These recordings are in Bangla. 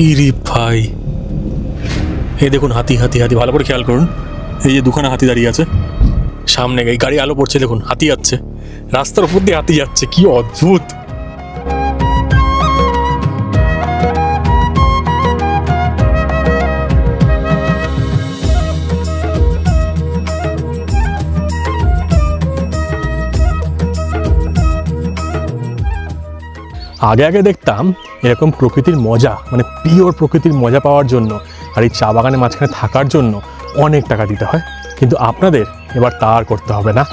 ইরে ভাই, এই দেখুন হাতি হাতি হাতি, ভালো করে খেয়াল করুন। এই যে দুখানা হাতি দাঁড়িয়ে আছে সামনে, এই গাড়ি আলো পড়ছে, দেখুন হাতি যাচ্ছে, রাস্তার উপর দিয়ে হাতি যাচ্ছে, কি অদ্ভুত। আগে আগে দেখতাম এরকম প্রকৃতির মজা, মানে পিওর প্রকৃতির মজা পাওয়ার জন্য আর এই চা বাগানের মাঝখানে থাকার জন্য অনেক টাকা দিতে হয়, কিন্তু আপনাদের এবার তা আর করতে হবে না।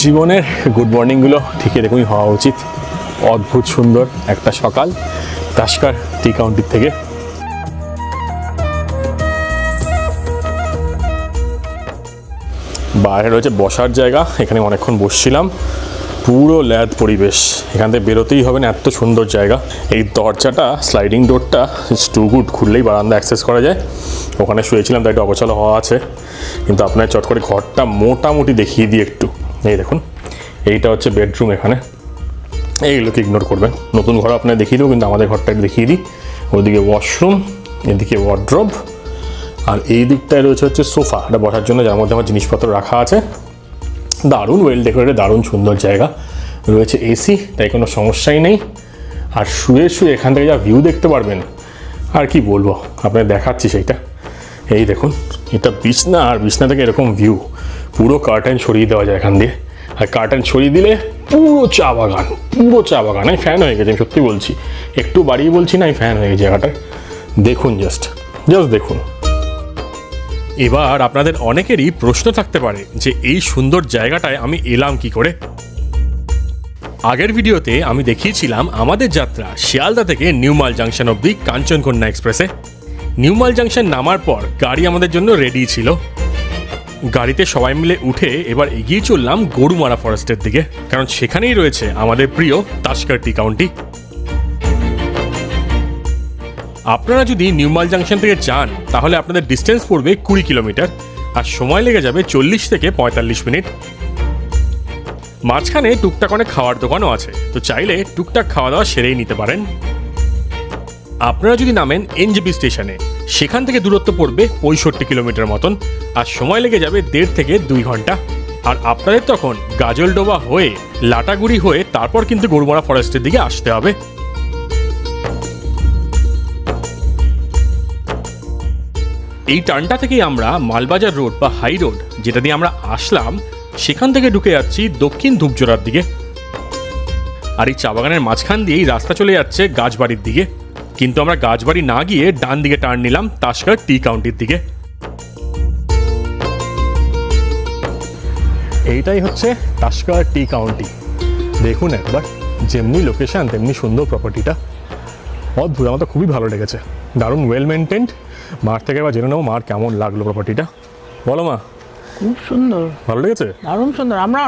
জীবনের গুড মর্নিংগুলো ঠিক এরকমই হওয়া উচিত। অদ্ভুত সুন্দর একটা সকাল তাস্কার টি কাউন্টির থেকে। বাইরে রয়েছে বসার জায়গা, এখানে অনেকক্ষণ বসছিলাম, পুরো ল্যাদ পরিবেশ, এখান থেকে বেরোতেই হবে না, এত সুন্দর জায়গা। এই দরজাটা স্লাইডিং ডোরটা টু গুড, খুললেই বারান্দা অ্যাক্সেস করা যায়। ওখানে শুয়েছিলাম তাই একটু অগোছালো হওয়া আছে, কিন্তু আপনার চট করে ঘরটা মোটামুটি দেখিয়ে দিই একটু। এই দেখুন, এইটা হচ্ছে বেডরুম, এখানে এইগুলোকে ইগনোর করবেন, নতুন ঘর আপনার দেখিয়ে দেবো, কিন্তু আমাদের ঘরটা একটু দেখিয়ে দিই। ওইদিকে ওয়াশরুম, এদিকে ওয়ার্ড্রব, আর এই দিকটায় রয়েছে হচ্ছে সোফা, এটা বসার জন্য, যার মধ্যে আমার জিনিসপত্র রাখা আছে। দারুণ ওয়েল ডেকোরেটেড, দারুণ সুন্দর জায়গা, রয়েছে এসি, তাই কোনো সমস্যাই নেই। আর শুয়ে শুয়ে এখান থেকে যা ভিউ দেখতে পারবেন আর কি বলবো, আপনাদের দেখাচ্ছি সেইটা। এই দেখুন, এটা বিছনা, আর বিছনা থেকে এরকম ভিউ, পুরো কার্টেন ছড়িয়ে দেওয়া যায় এখান দিয়ে, আর কার্টেন ছড়িয়ে দিলে পুরো চা বাগান, পুরো চা বাগান। আমি ফ্যান হয়ে গেছি, আমি সত্যি বলছি, একটু বাড়িয়ে বলছি না, আমি ফ্যান হয়ে গেছি জায়গাটার। দেখুন জাস্ট দেখুন। এবার আপনাদের অনেকেরই প্রশ্ন থাকতে পারে যে এই সুন্দর জায়গাটায় আমি এলাম কি করে। আগের ভিডিওতে আমি দেখিয়েছিলাম আমাদের যাত্রা শিয়ালদা থেকে নিউমাল জাংশন অবধি কাঞ্চনকন্যা এক্সপ্রেসে। নিউমাল জাংশন নামার পর গাড়ি আমাদের জন্য রেডি ছিল। গাড়িতে সবাই মিলে উঠে এবার এগিয়ে চললাম গরুমারা ফরেস্টের দিকে, কারণ সেখানেই রয়েছে আমাদের প্রিয় তাস্কার টি কাউন্টি। আপনারা যদি নিউমাল জাংশন থেকে যান তাহলে আপনাদের ডিস্টেন্স পড়বে 20 কিলোমিটার, আর সময় লেগে যাবে 40 থেকে 45 মিনিট। মাঝখানে টুকটাক অনেক খাওয়ার দোকানও আছে, তো চাইলে টুকটাক খাওয়া দাওয়া সেরেই নিতে পারেন। আপনারা যদি নামেন এনজেপি স্টেশনে, সেখান থেকে দূরত্ব পড়বে 65 কিলোমিটার মতন, আর সময় লেগে যাবে 1.5 থেকে 2 ঘন্টা। আর আপনাদের তখন গাজলডোবা হয়ে লাটাগুড়ি হয়ে তারপর কিন্তু গরুমারা ফরেস্টের দিকে আসতে হবে। এই টার্নটা থেকেই আমরা মালবাজার রোড বা হাই রোড, যেটা দিয়ে আমরা আসলাম, সেখান থেকে ঢুকে যাচ্ছি দক্ষিণ ধূপজোড়ার দিকে। আর এই চা বাগানের মাঝখান দিয়েই রাস্তা চলে যাচ্ছে গাছবাড়ির দিকে, কিন্তু আমরা গাছবাড়ি না গিয়ে ডান দিকে টার্ন নিলাম তাস্কার টি কাউন্টির দিকে। এইটাই হচ্ছে তাস্কার টি কাউন্টি। দেখুন একবার, যেমনি লোকেশন তেমনি সুন্দর প্রপার্টিটা, অদ্ভুত, আমার তো খুবই ভালো লেগেছে, দারুণ ওয়েল মেনটেন্ড। মার থেকে এবার জেনে নেবো মার কেমন লাগলো প্রপার্টিটা। বলো মা। খুব সুন্দর, ভালো লেগেছে, দারুণ সুন্দর। আমরা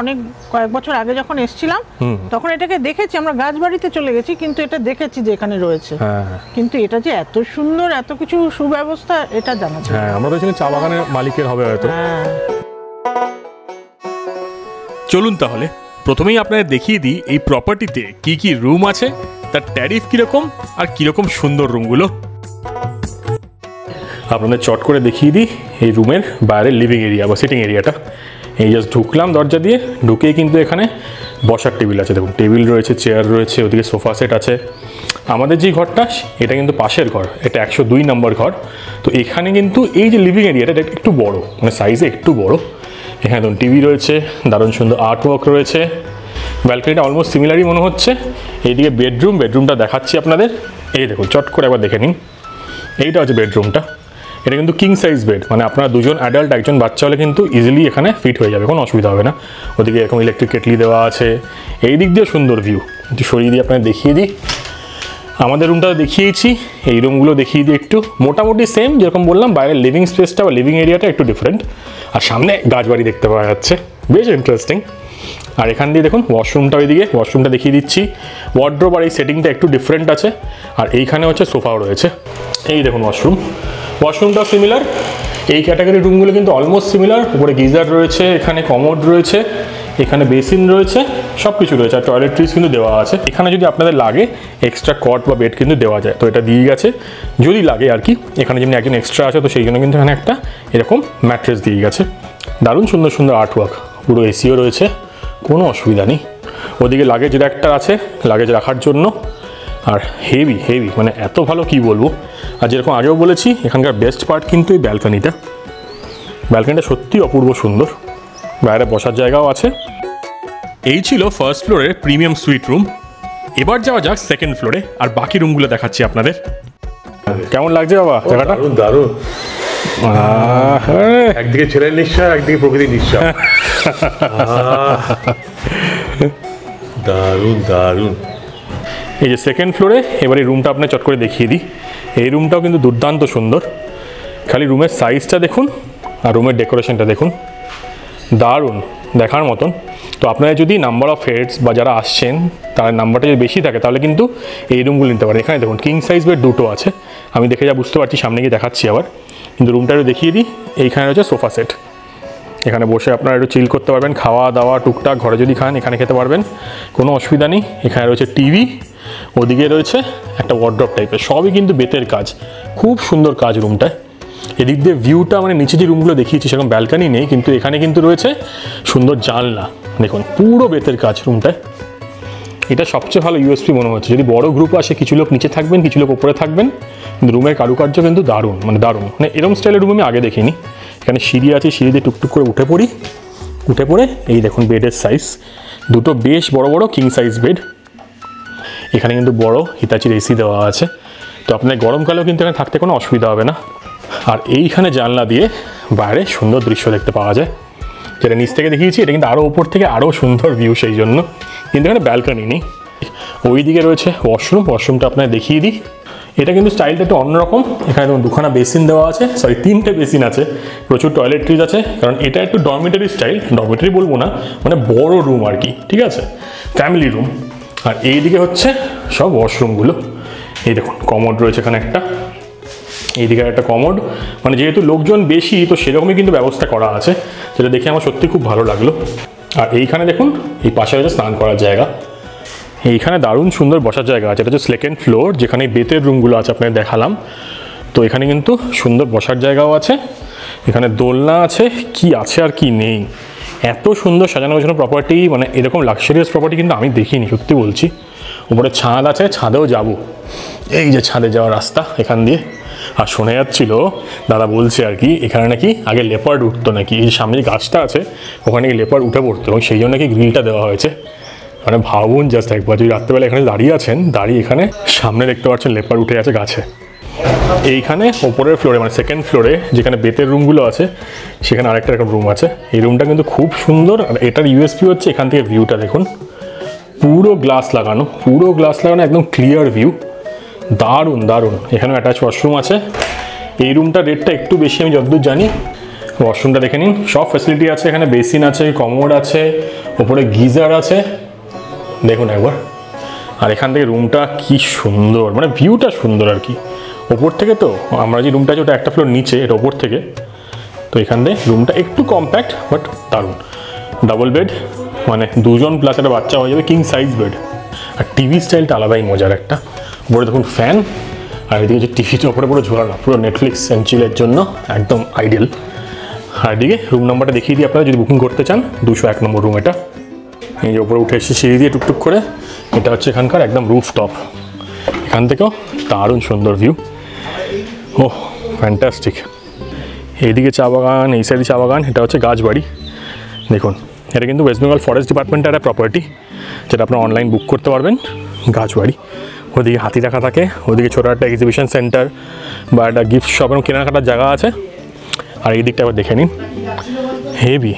কয়েক বছর আগে যখন এসেছিলাম তখন এটাকে দেখেছি, আমরা গাছবাড়িতে চলে গেছি, কিন্তু এটা দেখেছি যে এখানে রয়েছে, কিন্তু এটা যে এত সুন্দর, এত কিছু সুব্যবস্থা, এটা জানা ছিল। হ্যাঁ, আমরা তো চা বাগানের মালিকের হবে হয়তো। চলুন তাহলে প্রথমেই আপনাদের দেখিয়ে দিই এই প্রপার্টিতে কি কি রুম আছে, তার ট্যারিফ কিরকম, আর কিরকম সুন্দর রুমগুলো। আপনাদের চট করে দেখিয়ে দিই এই রুমের বাইরের লিভিং এরিয়া বা সিটিং এরিয়াটা। এই জাস্ট ঢুকলাম দরজা দিয়ে, ঢুকেই কিন্তু এখানে বসার টেবিল আছে, দেখুন টেবিল রয়েছে, চেয়ার রয়েছে, ওদিকে সোফা সেট আছে। আমাদের যে ঘরটা, এটা কিন্তু পাশের ঘর, এটা 102 নম্বর ঘর। তো এখানে কিন্তু এই যে লিভিং এরিয়াটা, এটা একটু বড়, মানে সাইজে একটু বড়। এখানে ধরুন টিভি রয়েছে, দারুণ সুন্দর আর্ট ওয়ার্ক রয়েছে, ব্যালকনিটা অলমোস্ট সিমিলারই মনে হচ্ছে। এইদিকে বেডরুমটা দেখাচ্ছি আপনাদের। এই দেখুন, চট করে একবার দেখে নিন, এইটা হচ্ছে বেডরুমটা। এটা কিন্তু কিং সাইজ বেড, মানে আপনারা দুজন অ্যাডাল্ট একজন বাচ্চা হলে কিন্তু ইজিলি এখানে ফিট হয়ে যাবে, কোনো অসুবিধা হবে না। ওদিকে এরকম ইলেকট্রিক কেটলি দেওয়া আছে। এই দিক দিয়ে সুন্দর ভিউ, একটু সরিয়ে দিয়ে আপনাদের দেখিয়ে দিই। আমাদের রুমটা দেখিয়েছি, এই রুমগুলো দেখিয়ে দিই একটু। মোটামুটি সেম, যেরকম বললাম বাইরের লিভিং স্পেসটা বা লিভিং এরিয়াটা একটু ডিফারেন্ট, আর সামনে গাছবাড়ি দেখতে পাওয়া যাচ্ছে, বেশ ইন্টারেস্টিং। আর এখান দিয়ে দেখুন ওয়াশরুমটা, ওইদিকে ওয়াশরুমটা দেখিয়ে দিচ্ছি। ওয়ার্ড্রোব আর এই সেটিংটা একটু ডিফারেন্ট আছে, আর এইখানে হচ্ছে সোফাও রয়েছে। এই দেখুন ওয়াশরুমটাও সিমিলার। এই ক্যাটাগরির রুমগুলো কিন্তু অলমোস্ট সিমিলার। উপরে গিজার রয়েছে, এখানে কমোড রয়েছে, এখানে বেসিন রয়েছে, সব কিছু রয়েছে, আর টয়লেট্রিজ কিন্তু দেওয়া আছে। এখানে যদি আপনাদের লাগে এক্সট্রা কট বা বেড কিন্তু দেওয়া যায়, তো এটা দিয়ে গেছে যদি লাগে আর কি। এখানে যেমনি একজন এক্সট্রা আছে, তো সেই জন্য কিন্তু এখানে একটা এরকম ম্যাট্রেস দিয়ে গেছে। দারুণ সুন্দর সুন্দর আর্টওয়ার্ক, পুরো এসিও রয়েছে, কোনো অসুবিধা নেই। ওদিকে লাগেজ র্যাকটা আছে লাগেজ রাখার জন্য, আর হেভি মানে এত ভালো কি বলবো। আর যেরকম আগেও বলেছি, এখানকার বেস্ট পার্ট কিন্তু এই ব্যালকনিটা সত্যি অপূর্ব সুন্দর। বাইরে বসার জায়গাও আছে। এই ছিল ফার্স্ট ফ্লোরের প্রিমিয়াম সুইট রুম। এবার যাওয়া যাক সেকেন্ড ফ্লোরে, আর বাকি রুমগুলো দেখাচ্ছি আপনাদের। কেমন লাগছে বাবা জায়গাটা? দারুণ। একদিকে ছেলের নিঃশ্বাস, একদিকে প্রকৃতির নিঃশ্বাস। দারুণ। এই যে সেকেন্ড ফ্লোরে, এবার এই রুমটা আপনার চট করে দেখিয়ে দিই। এই রুমটাও কিন্তু দুর্দান্ত সুন্দর। খালি রুমের সাইজটা দেখুন আর রুমের ডেকোরেশনটা দেখুন, দারুণ, দেখার মতন। তো আপনারা যদি নাম্বার অফ হেডস বা যারা আসছেন তার নাম্বারটা যদি বেশি থাকে, তাহলে কিন্তু এই রুমগুলো নিতে পারেন। এখানে দেখুন কিং সাইজ বেড দুটো আছে, আমি দেখে যা বুঝতে পারছি, সামনে গিয়ে দেখাচ্ছি আবার। কিন্তু রুমটা একটু দেখিয়ে দিই। এইখানে রয়েছে সোফা সেট, এখানে বসে আপনারা একটু চিল করতে পারবেন, খাওয়া দাওয়া টুকটাক ঘরে যদি খান এখানে খেতে পারবেন, কোনো অসুবিধা নেই। এখানে রয়েছে টিভি, ওদিকে রয়েছে একটা ওয়ার্ড্রপ টাইপের, সবই কিন্তু বেতের কাজ, খুব সুন্দর কাজ রুমটায়। এদিক দিয়ে ভিউটা, মানে নিচে যে রুমগুলো দেখিয়েছি সেরকম ব্যালকানি নেই, কিন্তু এখানে কিন্তু রয়েছে সুন্দর জানলা, দেখুন পুরো বেতের কাজ রুমটায়। এটা সবচেয়ে ভালো ইউএসপি মনে হচ্ছে। যদি বড় গ্রুপ আসে, কিছু লোক নিচে থাকবেন, কিছু লোক উপরে থাকবেন, কিন্তু রুমের কারুকার্য কিন্তু দারুণ, মানে এরকম স্টাইলের রুম আমি আগে দেখিনি। এখানে সিঁড়ি আছে, সিঁড়ি দিয়ে টুকটুক করে উঠে পড়ে এই দেখুন বেডের সাইজ, দুটো বেশ বড় বড় কিং সাইজ বেড। এখানে কিন্তু বড় হিতাচির এসি দেওয়া আছে, তো আপনার গরমকালেও কিন্তু এখানে থাকতে কোনো অসুবিধা হবে না। আর এইখানে জানলা দিয়ে বাইরে সুন্দর দৃশ্য দেখতে পাওয়া যায়, যেটা নিচ থেকে দেখিয়েছি, এটা কিন্তু আরও ওপর থেকে আরও সুন্দর ভিউ, সেই জন্য। কিন্তু এখানে ব্যালকনি নেই। ওই দিকে রয়েছে ওয়াশরুমটা আপনার দেখিয়ে দিই। এটা কিন্তু স্টাইলটা একটু অন্যরকম। এখানে দুখানা বেসিন দেওয়া আছে, তিনটে বেসিন আছে, প্রচুর টয়লেট্রিজ আছে, কারণ এটা একটু ডরমিটরি স্টাইল, ডরমিটরি বলবো না, মানে বড় রুম আর কি, ঠিক আছে, ফ্যামিলি রুম। আর এই দিকে হচ্ছে সব ওয়াশরুমগুলো। এই দেখুন কমোড রয়েছে এখানে একটা, এইদিকে একটা কমোড, মানে যেহেতু লোকজন বেশি তো সেরকমই কিন্তু ব্যবস্থা করা আছে, যেটা দেখে আমার সত্যি খুব ভালো লাগলো। আর এইখানে দেখুন এই পাশে হচ্ছে স্নান করার জায়গা। এইখানে দারুণ সুন্দর বসার জায়গা আছে, এটা হচ্ছে সেকেন্ড ফ্লোর, যেখানে বেতের রুমগুলো আছে আপনাদের দেখালাম। তো এখানে কিন্তু সুন্দর বসার জায়গাও আছে, এখানে দোলনা আছে, কি আছে আর কি নেই। এত সুন্দর সাজানো গোছানো প্রপার্টি, মানে এরকম লাক্সারিয়াস প্রপার্টি কিন্তু আমি দেখিনি, সত্যি বলছি। উপরে ছাদ আছে, ছাদেও যাব, এই যে ছাদে যাওয়ার রাস্তা এখান দিয়ে। আর শোনা যাচ্ছিল, দাদা বলছে আর কি, এখানে নাকি আগে লেপার্ড উঠতো নাকি, এই সামনে যে গাছটা আছে ওখানে নাকি লেপার্ড উঠে পড়তো, এবং সেই জন্য নাকি গ্রিলটা দেওয়া হয়েছে। মানে ভাবুন জাস্ট একবার, যদি রাত্রেবেলা এখানে দাঁড়িয়ে আছেন, দাঁড়িয়ে এখানে সামনে দেখতে পাচ্ছেন লেপার্ড উঠে আছে গাছে। এইখানে ওপরের ফ্লোরে, মানে সেকেন্ড ফ্লোরে যেখানে বেতের রুমগুলো আছে, সেখানে আরেকটা এরকম রুম আছে। এই রুমটা কিন্তু খুব সুন্দর, আর এটার ইউএসপি হচ্ছে এখান থেকে ভিউটা দেখুন, পুরো গ্লাস লাগানো, একদম ক্লিয়ার ভিউ, দারুণ। এখানেও অ্যাটাচ ওয়াশরুম আছে। এই রুমটার রেটটা একটু বেশি আমি যতদূর জানি। ওয়াশরুমটা দেখে নিন, সব ফ্যাসিলিটি আছে, এখানে বেসিন আছে, কমোড আছে, ওপরে গিজার আছে, দেখুন একবার। আর এখান থেকে রুমটা কি সুন্দর, মানে ভিউটা সুন্দর আর কি। ওপর থেকে তো আমরা যে রুমটা আছে ওটা একটা ফ্লোর নিচে, এটা ওপর থেকে, তো এখান থেকে রুমটা একটু কম্প্যাক্ট বাট দারুণ। ডাবল বেড, মানে দুজন প্লাস একটা বাচ্চা হয়ে যাবে, কিং সাইজ বেড। আর টিভি স্টাইলটা আলাদাই মজার একটা। উপরে দেখুন ফ্যান, আর এদিকে যে টিভিটা ওপরে পুরো ঝোলানো, পুরো নেটফ্লিক্স অ্যান্ড চিলের জন্য একদম আইডিয়াল। আর এদিকে রুম নাম্বারটা দেখিয়ে দিই আপনারা যদি বুকিং করতে চান, 201 নম্বর রুম এটা। এই যে ওপরে উঠে এসে সিঁড়ি দিয়ে টুকটুক করে, এটা হচ্ছে এখানকার একদম রুফ টপ। এখান থেকেও দারুণ সুন্দর ভিউ, ও ফ্যান্টাস্টিক। এইদিকে চা বাগান, এই সাইডে চা বাগান, এটা হচ্ছে গাছবাড়ি। দেখুন এটা কিন্তু ওয়েস্ট বেঙ্গল ফরেস্ট ডিপার্টমেন্টের একটা প্রপার্টি, যেটা আপনারা অনলাইন বুক করতে পারবেন। গাছবাড়ি, ওদিকে হাতি রাখা থাকে, ওদিকে ছোটো একটা এক্সিবিশন সেন্টার বা একটা গিফট শপ এবং কেনাকাটার জায়গা আছে। আর এই দিকটা আবার দেখে নিন, হেভি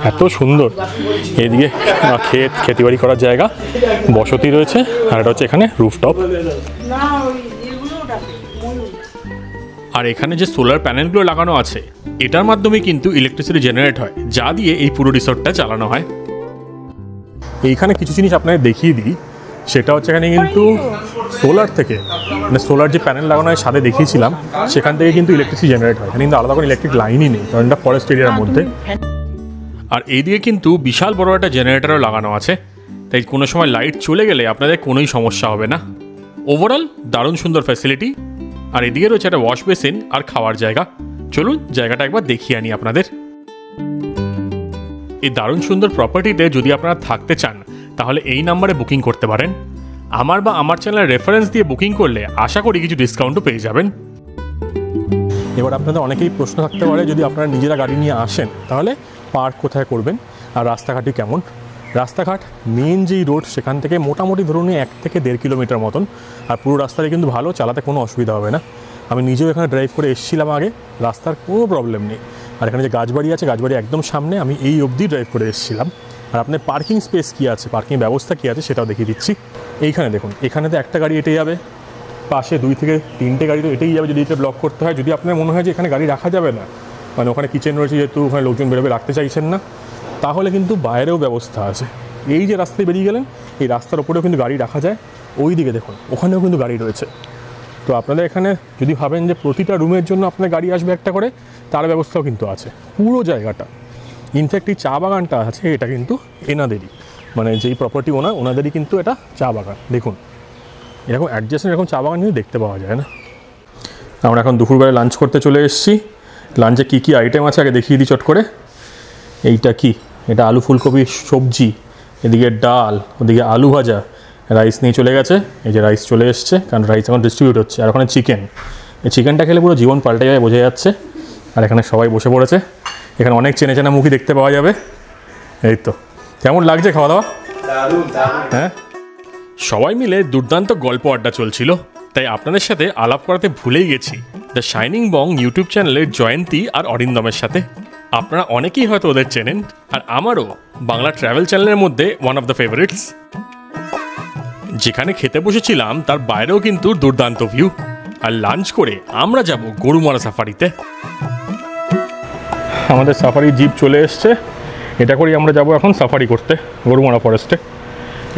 এত সুন্দর। এদিকে খেতিবাড়ি করার জায়গা, বসতি রয়েছে, আর এটা হচ্ছে এখানে রুফটপ। আর এখানে যে সোলার প্যানেলগুলো লাগানো আছে এটার মাধ্যমে কিন্তু ইলেকট্রিসিটি জেনারেট হয়, যা দিয়ে এই পুরো রিসর্টটা চালানো হয়। এইখানে কিছু জিনিস আপনাকে দেখিয়ে দিই, সেটা হচ্ছে এখানে কিন্তু সোলার থেকে, মানে সোলার যে প্যানেল লাগানো হয় সাথে দেখিয়েছিলাম, সেখান থেকে কিন্তু ইলেকট্রিসিটি জেনারেট হয়। এখানে কিন্তু আলাদা করে ইলেকট্রিক লাইনই নেই, কারণ এটা ফরেস্ট এরিয়ার মধ্যে। আর এইদিকে কিন্তু বিশাল বড় একটা জেনারেটরও লাগানো আছে, তাই কোনো সময় লাইট চলে গেলে আপনাদের কোনোই সমস্যা হবে না। ওভারঅল দারুণ সুন্দর ফ্যাসিলিটি। আর এদিকে রয়েছে একটা ওয়াশ বেসিন আর খাওয়ার জায়গা। চলুন জায়গাটা একবার দেখিয়ে আনি আপনাদের। এই দারুণ সুন্দর প্রপার্টিতে যদি আপনারা থাকতে চান তাহলে এই নাম্বারে বুকিং করতে পারেন। আমার বা আমার চ্যানেলের রেফারেন্স দিয়ে বুকিং করলে আশা করি কিছু ডিসকাউন্টও পেয়ে যাবেন। এবার আপনাদের অনেকেই প্রশ্ন থাকতে পারে, যদি আপনারা নিজেরা গাড়ি নিয়ে আসেন তাহলে পার্ক কোথায় করবেন আর রাস্তাঘাটই কেমন। রাস্তাঘাট মেন যেই রোড সেখান থেকে মোটামুটি ধরুন 1 থেকে 1.5 কিলোমিটার মতন, আর পুরো রাস্তাটা কিন্তু ভালো, চালাতে কোনো অসুবিধা হবে না। আমি নিজেও এখানে ড্রাইভ করে এসেছিলাম আগে, রাস্তার কোনো প্রবলেম নেই। আর এখানে যে গাছবাড়ি আছে, গাছবাড়ি একদম সামনে, আমি এই অবধি ড্রাইভ করে এসেছিলাম। আর আপনার পার্কিং স্পেস কী আছে, পার্কিং ব্যবস্থা কী আছে সেটাও দেখিয়ে দিচ্ছি। এইখানে দেখুন, এখানে তো একটা গাড়ি এটে যাবে, পাশে 2 থেকে 3টে গাড়ি তো এটেই যাবে যদি এটা ব্লক করতে হয়। যদি আপনার মনে হয় যে এখানে গাড়ি রাখা যাবে না, মানে ওখানে কিচেন রয়েছে যেহেতু, ওখানে লোকজন বেরোবে, রাখতে চাইছেন না, তাহলে কিন্তু বাইরেও ব্যবস্থা আছে। এই যে রাস্তায় বেরিয়ে গেলেন, এই রাস্তার ওপরেও কিন্তু গাড়ি রাখা যায়। ওই দিকে দেখুন, ওখানেও কিন্তু গাড়ি রয়েছে। তো আপনাদের এখানে যদি ভাবেন যে প্রতিটা রুমের জন্য আপনার গাড়ি আসবে একটা করে, তার ব্যবস্থাও কিন্তু আছে পুরো জায়গাটা। ইনফ্যাক্ট এই চা বাগানটা আছে, এটা কিন্তু এনাদেরই, মানে যেই প্রপার্টি ওনাদেরই কিন্তু এটা চা বাগান। দেখুন এরকম অ্যাডজাস্ট এরকম চা বাগান কিন্তু দেখতে পাওয়া যায় না। আমরা এখন দুপুরবেলায় লাঞ্চ করতে চলে এসেছি। লাঞ্চে কী কী আইটেম আছে আগে দেখিয়ে দিই চট করে। এইটা কি, এটা আলু ফুলকপি সবজি, এদিকে ডাল, ওদিকে আলু ভাজা, রাইস নিয়ে চলে গেছে। এই যে রাইস চলে এসছে, কারণ রাইস এখন ডিস্ট্রিবিউট হচ্ছে। আর ওখানে চিকেন, এই চিকেনটা খেলে পুরো জীবন পাল্টে যায় বোঝা যাচ্ছে। আর এখানে সবাই বসে পড়েছে, এখানে অনেক চেনা চেনা মুখই দেখতে পাওয়া যাবে। এই তো, কেমন লাগছে খাওয়া দাওয়া? হ্যাঁ, সবাই মিলে দুর্দান্ত গল্প আড্ডা চলছিল, তাই আপনাদের সাথে আলাপ করাতে ভুলেই গেছি দ্য শাইনিং বং ইউটিউব চ্যানেলের জয়ন্তী আর অরিন্দমের সাথে। আপনারা অনেকেই হয়তো ওদের চেনেন, আর আমারও বাংলা ট্রাভেল চ্যানেলের মধ্যে ওয়ান অফ দ্য ফেভারিটস। যেখানে খেতে বসেছিলাম তার বাইরেও কিন্তু দুর্দান্ত ভিউ। আর লাঞ্চ করে আমরা যাব গরুমারা সাফারিতে। আমাদের সাফারি জিপ চলে এসছে, এটা করেই আমরা যাব এখন সাফারি করতে গরুমারা ফরেস্টে।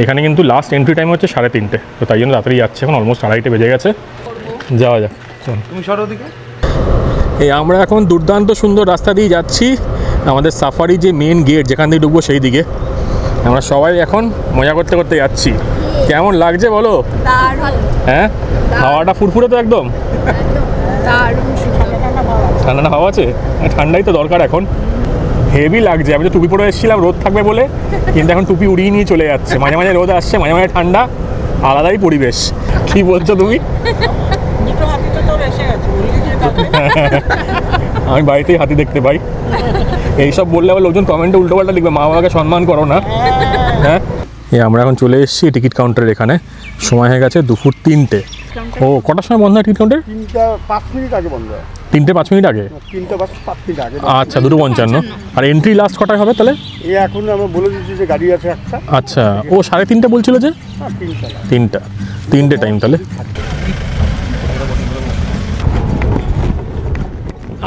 এখানে কিন্তু লাস্ট এন্ট্রি টাইম হচ্ছে 3:30, তো তাই জন্য তাড়াতাড়ি যাচ্ছে, এখন অলমোস্ট 2:30 বেজে গেছে। যাওয়া যাক, চল। তুমি সরো দিকে। এই আমরা এখন দুর্দান্ত সুন্দর রাস্তা দিয়ে যাচ্ছি আমাদের সাফারি যে মেন গেট যেখান থেকে ঢুকবো সেই দিকে। আমরা সবাই এখন মজা করতে করতে যাচ্ছি। কেমন লাগছে বলো? হ্যাঁ, হাওয়াটা ফুরফুরে তো একদম, ঠান্ডা ঠান্ডা হাওয়া আছে। ঠান্ডাই তো দরকার এখন, হেভি লাগছে। আমি তো টুপি পরে এসেছিলাম রোদ থাকবে বলে, কিন্তু এখন টুপি উড়িয়ে নিয়ে চলে যাচ্ছে। মাঝে মাঝে রোদ আসছে, মাঝে মাঝে ঠান্ডা, আলাদাই পরিবেশ। কি বলছো তুমি? আমি বাড়িতেই হাতি দেখতে পাই। এইসব বললে আবার লোকজন কমেন্টে উল্টোপাল্টা লিখবে, মা বাবাকে সম্মান করো না। হ্যাঁ, আমরা এখন চলে এসেছি টিকিট কাউন্টারের এখানে। সময় হয়ে গেছে দুপুর 3টে। ও, কটার সময় বন্ধ হয় টিকিট কাউন্টার? 5 মিনিট আগে বন্ধ হয়। 3টে 5 মিনিট আগে? 3:05 মিনিট আগে। আচ্ছা, 2:55। আর এন্ট্রি লাস্ট কটায় হবে তাহলে? এই এখন আমরা বলে দিচ্ছি যে গাড়ি আছে একটা। আচ্ছা, ও 3:30 বলছিল যে? 3টে টাইম তাহলে।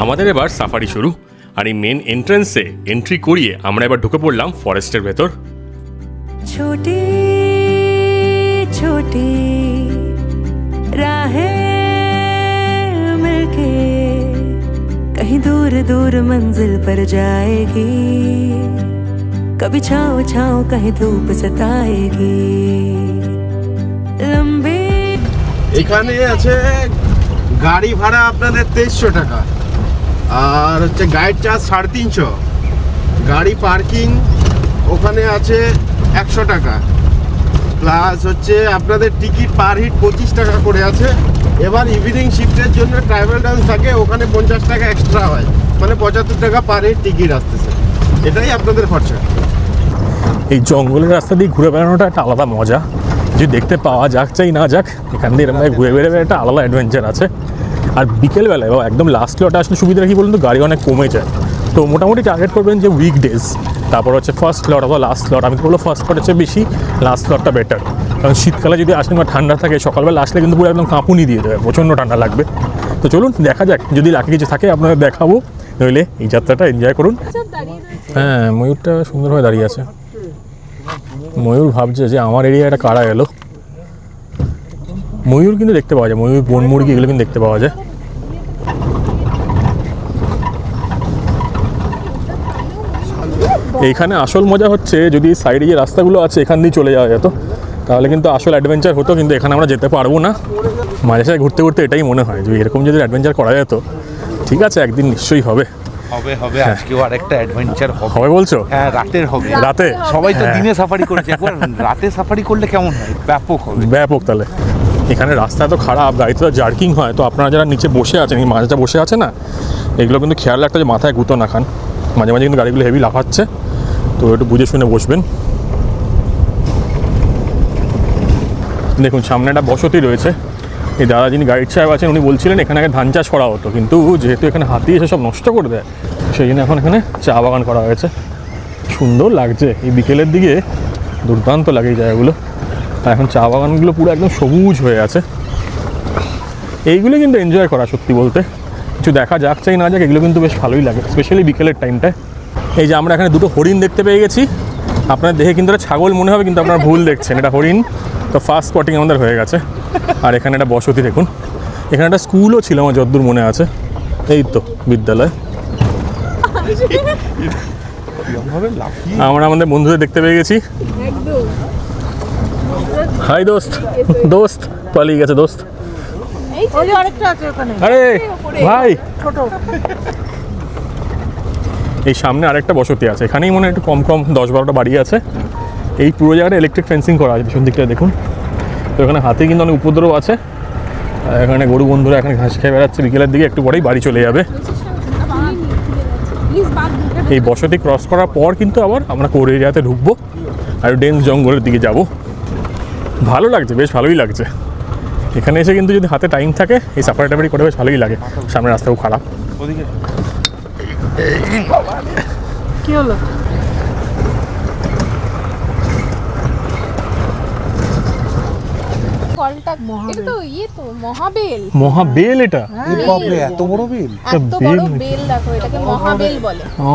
আমাদের এবার সাফারি শুরু। আর এই মেন এন্ট্রান্সে এন্ট্রি করিয়ে আমরা এবার ঢুকে পড়লাম ফরেস্টের ভেতর। छोटी छोटी राहें मिलके कहीं दूर दूर मंजिल पर जाएगी, कभी छाँव छाँव कहीं धूप सताएगी लंबी। এখানে আছে গাড়ি ভাড়া আপনাদের 2300 টাকা, আর হচ্ছে গাইড চার্জ 350, গাড়ি পার্কিং ওখানে আছে 100 টাকা, প্লাস হচ্ছে আপনাদের টিকিট পার হিট 25 টাকা করে আছে। এবার ইভিনিং শিফটের জন্য ট্রাভেল ডান্স থাকে, ওখানে 50 টাকা এক্সট্রা হয়, মানে 75 টাকা পার হিট টিকিট আসতেছে। এটাই আপনাদের খরচা। এই জঙ্গলের রাস্তা দিয়ে ঘুরে বেড়ানোটা একটা আলাদা মজা, যে দেখতে পাওয়া যাক চাই না যাক, এখান দিয়ে এরকম ঘুরে বেড়াবে একটা আলাদা অ্যাডভেঞ্চার আছে। আর বিকেলবেলায় বা একদম লাস্ট লটে আসলে সুবিধা কি বলুন তো, গাড়ি অনেক কমে যায়। তো মোটামুটি টার্গেট করবেন যে উইকডেজ, তারপর হচ্ছে ফার্স্ট স্লট অথবা লাস্ট স্লট। আমি তো বলবো ফার্স্ট স্লট হচ্ছে বেশি, লাস্ট স্লটটা বেটার। কারণ শীতকালে যদি আসেন বা ঠান্ডা থাকে, সকালবেলা আসলে কিন্তু পুরো একদম কাঁপুনি দিয়ে দেবে, প্রচণ্ড ঠান্ডা লাগবে। তো চলুন দেখা যাক, যদি লাকি কিছু থাকে আপনাদের দেখাবো, নইলে এই যাত্রাটা এনজয় করুন। হ্যাঁ, ময়ূরটা সুন্দরভাবে দাঁড়িয়ে আছে। ময়ূর ভাবছে যে আমার এরিয়াটা কারা এলো। ময়ূর কিন্তু দেখতে পাওয়া যায়, ময়ূর, বন মুরগি এগুলো কিন্তু দেখতে পাওয়া যায়। এইখানে আসল মজা হচ্ছে যদি সাইডে যে রাস্তাগুলো আছে এখান দিয়ে চলে যাওয়া যেত, তাহলে কিন্তু আসল অ্যাডভেঞ্চার হতো। কিন্তু এখানে আমরা যেতে পারবো না। মাঝে সাথে ঘুরতে ঘুরতে এটাই মনে হয় যে এরকম যদি অ্যাডভেঞ্চার করা যেত, ঠিক আছে একদিন নিশ্চয়ই হবে। হবে আজকেও আরেকটা অ্যাডভেঞ্চার হবে বলছো? হ্যাঁ, রাতের হবে। রাতে সবাই তো দিনে সাফারি করেছে, একবার রাতে সাফারি করলে কেমন হয়? ব্যাপক হবে, ব্যাপক। তাহলে এখানে রাস্তা তো খারাপ, গাড়িতে তো জার্কিং হয়, তো আপনারা যারা নিচে বসে আছেন, এই মাঝটা বসে আছে না, এগুলো কিন্তু খেয়াল রাখতে যে মাথায় গুঁতো না খান। মাঝে মাঝে কিন্তু গাড়িগুলো হেভি লাফাচ্ছে, তো একটু বুঝে শুনে বসবেন। দেখুন সামনে একটা বসতি রয়েছে। এই দাদা যিনি গাইড সাহেব আছেন উনি বলছিলেন এখানে আগে ধান চাষ করা হতো, কিন্তু যেহেতু এখানে হাতি এসে সব নষ্ট করে দেয়, সেই জন্য এখন এখানে চা বাগান করা হয়েছে। সুন্দর লাগছে, এই বিকেলের দিকে দুর্দান্ত লাগে এই জায়গাগুলো। আর এখন চা বাগানগুলো পুরো একদম সবুজ হয়ে আছে। এইগুলো কিন্তু এনজয় করা, সত্যি বলতে কিছু দেখা যাক চাই না যাক, এগুলো কিন্তু বেশ ভালোই লাগে, স্পেশালি বিকেলের টাইমটায়। এই যে আমরা এখানে দুটো হরিণ দেখতে পেয়ে গেছি। আপনার দেখে কিন্তু এটা ছাগল মনে হবে, কিন্তু আপনারা ভুল দেখছেন, এটা হরিণ। তো ফার্স্ট স্পটিং আমাদের হয়ে গেছে। আর এখানে একটা বসতি দেখুন, এখানে একটা স্কুলও ছিল আমার যতদূর মনে আছে, এই তো বিদ্যালয়। আমরা আমাদের বন্ধুদের দেখতে পেয়ে গেছি। হাই দোস্ত, দোস্ত পালিয়ে গেছে দোস্ত। আরে ভাই, এই সামনে আরেকটা বসতি আছে, এখানেই মনে হয় একটু কম 10-12টা বাড়ি আছে। এই পুরো জায়গাটা ইলেকট্রিক ফেন্সিং করা আছে, পিছন দিকটা দেখুন। তো এখানে হাতি কিন্তু অনেক উপদ্রব আছে। এখানে গরু বন্ধুরা এখানে ঘাস খেয়ে বেড়াচ্ছে, বিকেলের দিকে একটু পরেই বাড়ি চলে যাবে। এই বসতি ক্রস করার পর কিন্তু আবার আমরা কোর এরিয়াতে ঢুকবো আর ডেন্স জঙ্গলের দিকে যাব। ভালো লাগছে, বেশ ভালোই লাগছে। এখানে এসে কিন্তু যদি হাতে টাইম থাকে এই সাফারি টাফারি করে বেশ ভালোই লাগে। সামনে রাস্তা খুব খারাপ। কি হলো? মহাবেল, এটা এত বড় বেল, এত বড় বেল দেখো, এটাকে মহাবেল বলে। ও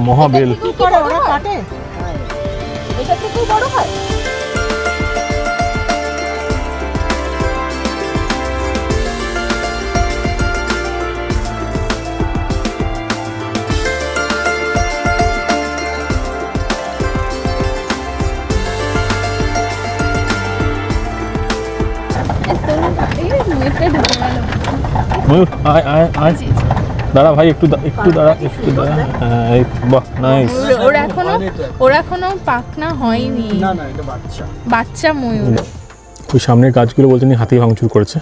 মহাবেল, কি করে ওরা কাটে? এটা থেকে বড় হয়। ময়ূর আয় আয় আয়, দাঁড়া ভাই, একটু দাঁড়া, একটু দাঁড়া। বাহ নাইস। ওরা এখনো পাখনা হয়নি, বাচ্চা ময়ূর। ওই সামনের গাছগুলো বলছেন হাতি ভাঙচুর করেছে।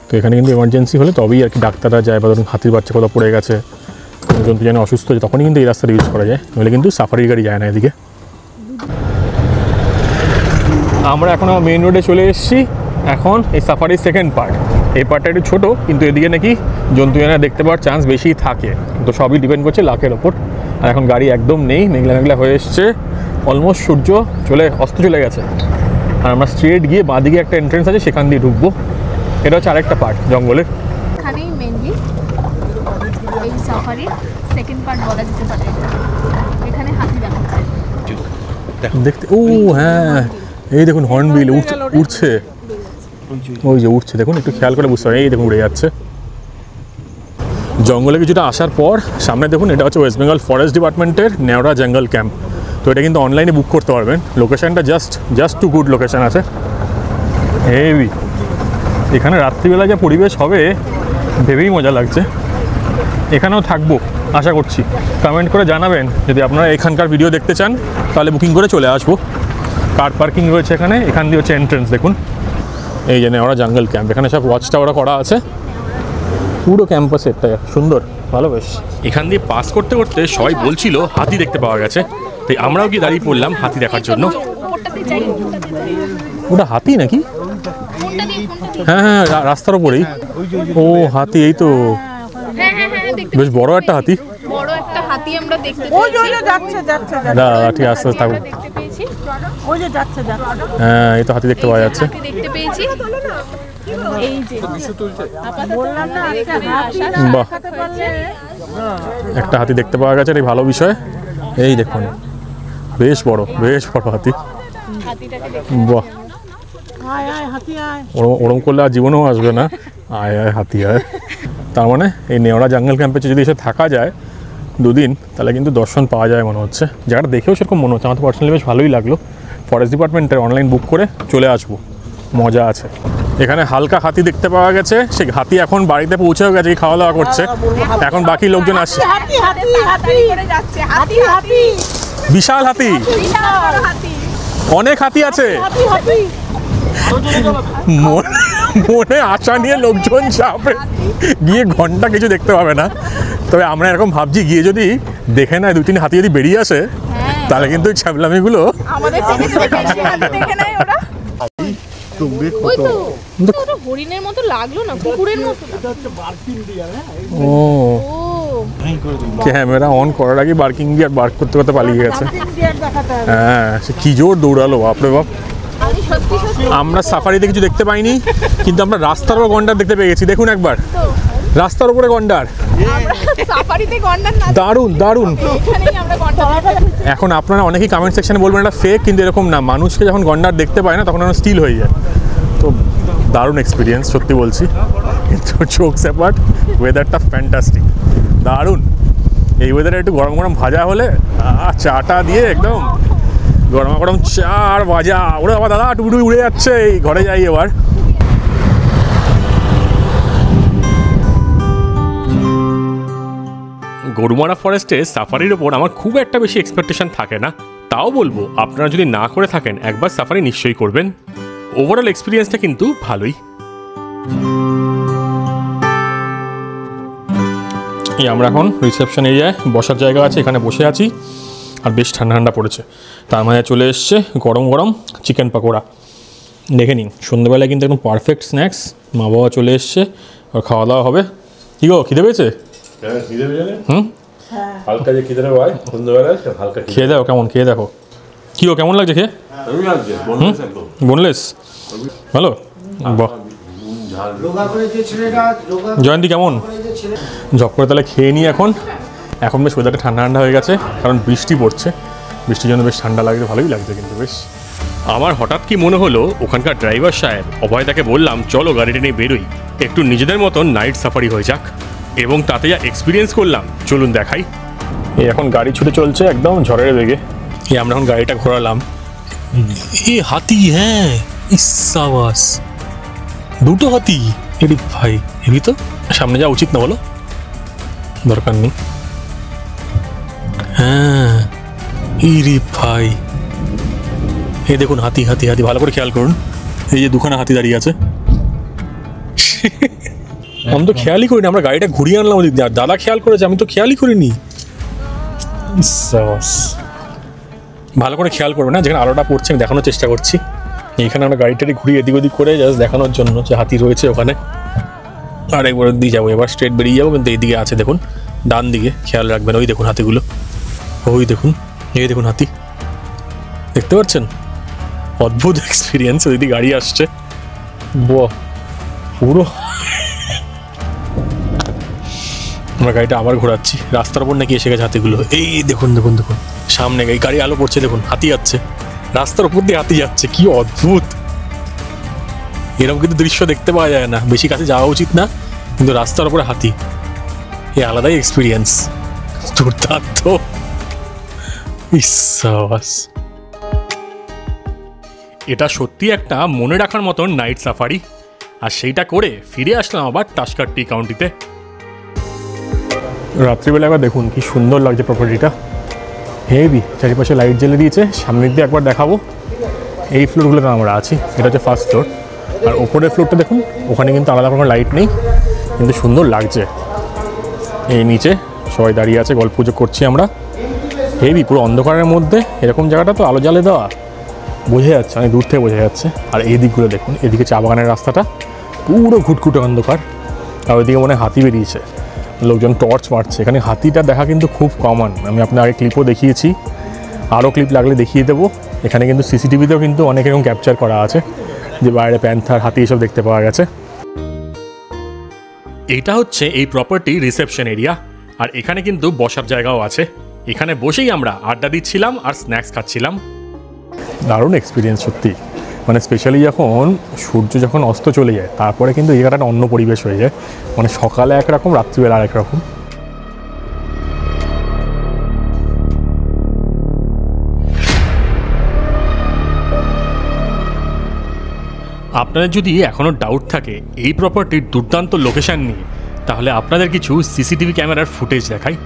তো এখানে কিন্তু এমার্জেন্সি হলে তবেই আর কি ডাক্তাররা যায়, বা ধরুন হাতির বাচ্চা কোথাও পড়ে গেছে, কোনো জন্তু যেন অসুস্থ হয়েছে, তখনই কিন্তু এই রাস্তাটা ইউজ করা যায়, নইলে কিন্তু সাফারি গাড়ি যায় না এদিকে। আমরা এখন মেইন রোডে চলে এসেছি। এখন এই সাফারির সেকেন্ড পার্ট, এই পার্টটা একটু ছোটো, কিন্তু এদিকে নাকি জন্তু জানোয়ার দেখতে পাওয়ার চান্স বেশি থাকে। তো সবই ডিপেন্ড করছে লাকের ওপর। আর এখন গাড়ি একদম নেই, মেঘলা মেঘলা হয়ে এসছে, অলমোস্ট সূর্য অস্ত চলে গেছে। আর আমরা স্ট্রেট গিয়ে বাঁদিকে একটা এন্ট্রেন্স আছে, সেখান দিয়ে ঢুকবো। এটা হচ্ছে আরেকটা পার্ট জঙ্গলের। এখানেই মেইনলি এই সাফারির সেকেন্ড পার্ট বলা যেতে পারে। এখানে হাতি দেখাচ্ছে দেখতে। ও হ্যাঁ, এই দেখুন হর্নবিল উঠছে, ওই যে উঠছে, দেখুন একটু খেয়াল করে বুঝতে পারেন, এই দেখুন উড়ে যাচ্ছে। জঙ্গলে কিছুটা আসার পর সামনে দেখুন, এটা হচ্ছে ওয়েস্ট বেঙ্গল ফরেস্ট ডিপার্টমেন্টের নেওড়া জঙ্গল ক্যাম্প। তো এটা কিন্তু অনলাইনে বুক করতে পারবেন। লোকেশানটা জাস্ট টু গুড লোকেশান আছে, হেভি। এখানে রাত্রিবেলা যা পরিবেশ হবে ভেবেই মজা লাগছে। এখানেও থাকবো আশা করছি। কমেন্ট করে জানাবেন যদি আপনারা এখানকার ভিডিও দেখতে চান, তাহলে বুকিং করে চলে আসবো। কার পার্কিং রয়েছে এখানে, এখান দিয়ে হচ্ছে এন্ট্রেন্স দেখুন। এই যে নেওড়া জঙ্গল ক্যাম্প, এখানে সব ওয়াচ টাওয়ার করা আছে, পুরো ক্যাম্পাসে একটা সুন্দর, ভালো বেশ। এখান দিয়ে পাস করতে করতে সবাই বলছিল হাতি দেখতে পাওয়া গেছে, তাই আমরাও গিয়ে দাঁড়িয়ে পড়লাম হাতি দেখার জন্য। ওটা হাতি নাকি? হ্যাঁ হ্যাঁ, রাস্তার ওপরেই। ও হাতি, এই তো বেশ বড় একটা হাতি। বড় একটা হাতি হাতি আমরা দেখতে ওই যে পেয়েছি। যাচ্ছে যাচ্ছে যাচ্ছে দাঁড়া ঠিক আস্তে আস্তে থাকুন। আমরা দেখতে পেয়েছি। ওই যে যাচ্ছে যাচ্ছে হ্যাঁ এই তো হাতি দেখতে পাওয়া যাচ্ছে। হাতি দেখতে পেয়েছি। এই যে আপাতত বললাম না আমাদের একটা এখানে হাতি আসা বাহ দেখাতে পারলে একটা হাতি দেখতে পাওয়া গেছে, এই ভালো বিষয়। এই দেখুন বেশ বড় হাতি। হাতিটাকে দেখতে বাহ আয় আয় হাতি আয়। ওরম করলে আর জীবনেও আসবে না। আয় আয় হাতি আয়। তার মানে এই নেওড়া জঙ্গল ক্যাম্পে যদি এসে থাকা যায় 2 দিন, তাহলে কিন্তু দর্শন পাওয়া যায় মনে হচ্ছে। জায়গাটা দেখেও সেরকম মনে হচ্ছে, আমার তো পার্সোনালি বেশ ভালোই লাগলো। ফরেস্ট ডিপার্টমেন্টের অনলাইন বুক করে চলে আসবো, মজা আছে। এখানে হালকা হাতি দেখতে পাওয়া গেছে, সেই হাতি এখন বাড়িতে পৌঁছেও গেছে, খাওয়া দাওয়া করছে। এখন বাকি লোকজন আসছে। হাতি হাতি হাতি করে যাচ্ছে। হাতি হাতি বিশাল হাতি, বিশাল বড় হাতি। অনেক হাতি আছে। হাতি হাতি মনে আশা নিয়ে লোকজন যাবে, গিয়ে ঘন্টা কিছু দেখতে পাবে না। তবে আমরা এরকম ভাবছি, গিয়ে যদি দেখে নেয় 2-3 হাতি যদি বেরিয়ে আসে, তাহলে কিন্তু ওই ছ্যাবলামিগুলো আমাদের থেকে বেশি হাতি দেখে নেয় ওরা। ওই তো ওটা হরিণের মতো লাগলো না, কুকুরের মতো লাগলো। ও ও ক্যামেরা অন করার আগে বার্কিং দিয়ে বার্ক করতে করতে পালিয়ে গেছে। ইন্ডিয়ার দেখাতে হবে। হ্যাঁ সে কি জোর দৌড়ালো, বাপরে বাপ। আমি সত্যি সত্যি আমরা সাফারিতে কিছু দেখতে পাইনি, কিন্তু আমরা রাস্তার উপর গন্ডার দেখতে পেয়ে গেছি। দেখুন একবার রাস্তার উপরে গন্ডার, সাফারিতে গন্ডার না, দারুণ দারুণ। এখানেই আমরা গন্ডার দেখেছি। এখন আপনারা অনেকেই কমেন্ট সেকশনে বলবেন এটা ফেক, কিন্তু এরকম না। মানুষকে যখন গন্ডার দেখতে পায় না, তখন আমরা স্টিল হয়ে যায়। তো দারুণ এক্সপিরিয়েন্স, সত্যি বলছি। কিন্তু জোকস অ্যাপার্ট, ওয়েদারটা ফ্যান্টাস্টিক, দারুণ। এই ওয়েদারে একটু গরম গরম ভাজা হলে, চাটা দিয়ে একদম গরমা গরম চা আর ভাজা, ওরে বাবা দাদা টুকুটুকি উড়ে যাচ্ছে। এই ঘরে যাই এবার। গরুমারা ফরেস্টে সাফারির ওপর আমার খুব একটা বেশি এক্সপেকটেশন থাকে না। তাও বলবো, আপনারা যদি না করে থাকেন, একবার সাফারি নিশ্চয়ই করবেন। ওভারঅল এক্সপিরিয়েন্সটা কিন্তু ভালোই। এই আমরা এখন রিসেপশন এরিয়ায় বসার জায়গা আছে, এখানে বসে আছি। আর বেশ ঠান্ডা ঠান্ডা পড়েছে, তার মাঝে চলে এসছে গরম গরম চিকেন পাকোড়া। দেখে নিন, সন্ধ্যেবেলায় কিন্তু একদম পারফেক্ট স্ন্যাক্স। মা বাবা চলে এসছে, আর খাওয়া দাওয়া হবে। কি গো, খিদে পেয়েছে? হালকা যে খিদে হয় সন্ধ্যাবেলায়, হালকা খেয়ে দেখো কেমন, খেয়ে দেখো। কি গো, কেমন লাগছে খেয়ে? লাগছে, boneless একদম। বোনলেস ভালো, বাহ। জয়ন্তী কেমন? ঝপ করে তাহলে খেয়ে নিই এখন। এখন বেশ ওয়েদারটা ঠান্ডা ঠান্ডা হয়ে গেছে, কারণ বৃষ্টি পড়ছে। বৃষ্টির জন্য বেশ ঠান্ডা লাগছে, ভালোই লাগছে কিন্তু বেশ। আমার হঠাৎ কি মনে হলো, ওখানকার ড্রাইভার সাহেব অভয়দাকে বললাম, চলো গাড়িটা নিয়ে বেরোই, একটু নিজেদের মতন নাইট সাফারি হয়ে যাক। এবং তাতে যা এক্সপিরিয়েন্স করলাম, চলুন দেখাই। এই এখন গাড়ি ছুটে চলছে একদম ঝড়ের বেগে। এই আমরা এখন গাড়িটা ঘোরালাম। এ হাতি, হ্যাঁ ইসাবাস, 2টো হাতি। এডি ভাই, এবি তো সামনে যাওয়া উচিত না, বলো? দরকার নেই। হ্যাঁ ইরি ভাই, এই দেখুন হাতি হাতি হাতি, ভালো করে খেয়াল করুন। এই যে 2খানা হাতি দাঁড়িয়ে আছে। আমি তো খেয়ালই করিনি, আমরা গাড়িটা ঘুরিয়ে আনলাম ওদিক দিয়ে, আর দাদা খেয়াল করেছে, আমি তো খেয়ালই করিনি। ভালো করে খেয়াল করবে না, যেখানে আলোটা পড়ছে আমি দেখানোর চেষ্টা করছি। এইখানে আমরা গাড়িটাকে ঘুরিয়ে এদিক ওদিক করে জাস্ট দেখানোর জন্য যে হাতি রয়েছে ওখানে। আর একবার দিয়ে যাবো, এবার স্ট্রেট বেরিয়ে যাবো, কিন্তু এইদিকে আছে দেখুন, ডান দিকে খেয়াল রাখবেন। ওই দেখুন হাতিগুলো, ওই দেখুন, এই দেখুন হাতি, দেখতে পাচ্ছেন? অদ্ভুত এক্সপিরিয়েন্স। ওই দিকে গাড়ি আসছে, বাহ পুরো। আমরা গাড়িটা আবার ঘোরাচ্ছি, রাস্তার ওপর নাকি এসে গেছে হাতিগুলো। এই দেখুন দেখুন দেখুন, সামনে এই গাড়ি আলো পড়ছে, দেখুন হাতি যাচ্ছে, রাস্তার উপর দিয়ে হাতি যাচ্ছে, কি অদ্ভুত। এরকম কিন্তু দৃশ্য দেখতে পাওয়া যায় না, বেশি কাছে যাওয়া উচিত না, কিন্তু রাস্তার উপরে হাতি, এই আলাদাই এক্সপিরিয়েন্স, দুর্দান্ত। ইসাবাস, এটা সত্যি একটা মনে রাখার মতন নাইট সাফারি। আর সেইটা করে ফিরে আসলাম আবার টাস্কার টি কাউন্টিতে। রাত্রিবেলা একবার দেখুন কি সুন্দর লাগছে প্রপার্টিটা, হেভি। চারিপাশে লাইট জ্বেলে দিয়েছে, সামনের দিয়ে একবার দেখাবো। এই ফ্লোরগুলোতে আমরা আছি, এটা হচ্ছে ফার্স্ট ফ্লোর। আর ওপরের ফ্লোরটা দেখুন, ওখানে কিন্তু আলাদা কোনো লাইট নেই, কিন্তু সুন্দর লাগছে। এই নিচে সবাই দাঁড়িয়ে আছে, গল্প গুজব করছি আমরা। হেভি, পুরো অন্ধকারের মধ্যে এরকম জায়গাটা তো আলো জ্বালে দেওয়া, বোঝা যাচ্ছে, অনেক দূর থেকে বোঝা যাচ্ছে। আর এই দিকগুলো দেখুন, এদিকে চা বাগানের রাস্তাটা পুরো ঘুটঘুটে অন্ধকার, আর ওইদিকে মনে হয় হাতি বেরিয়েছে। লোকজন টর্চ মারছে। এখানে হাতিটা দেখা কিন্তু খুব কমন, আমি আপনার আগে ক্লিপও দেখিয়েছি, আরও ক্লিপ লাগলে দেখিয়ে দেবো। এখানে কিন্তু সিসিটিভিতেও কিন্তু অনেক এরকম ক্যাপচার করা আছে যে বাইরে প্যান্থার, হাতি এসব দেখতে পাওয়া গেছে। এটা হচ্ছে এই প্রপার্টির রিসেপশন এরিয়া, আর এখানে কিন্তু বসার জায়গাও আছে। এখানে বসেই আমরা আড্ডা দিচ্ছিলাম আর স্ন্যাক্স খাচ্ছিলাম। দারুণ এক্সপিরিয়েন্স সত্যি, মানে স্পেশালি যখন সূর্য যখন অস্ত চলে যায় তারপরে কিন্তু এই জায়গাটা অন্য পরিবেশ হয়ে যায়, মানে সকালে একরকম, রাত্রিবেলা আরেক রকম। আপনাদের যদি এখনও ডাউট থাকে এই প্রপার্টির দুর্দান্ত লোকেশন নিয়ে, তাহলে আপনাদের কিছু সিসিটিভি ক্যামেরার ফুটেজ দেখাই।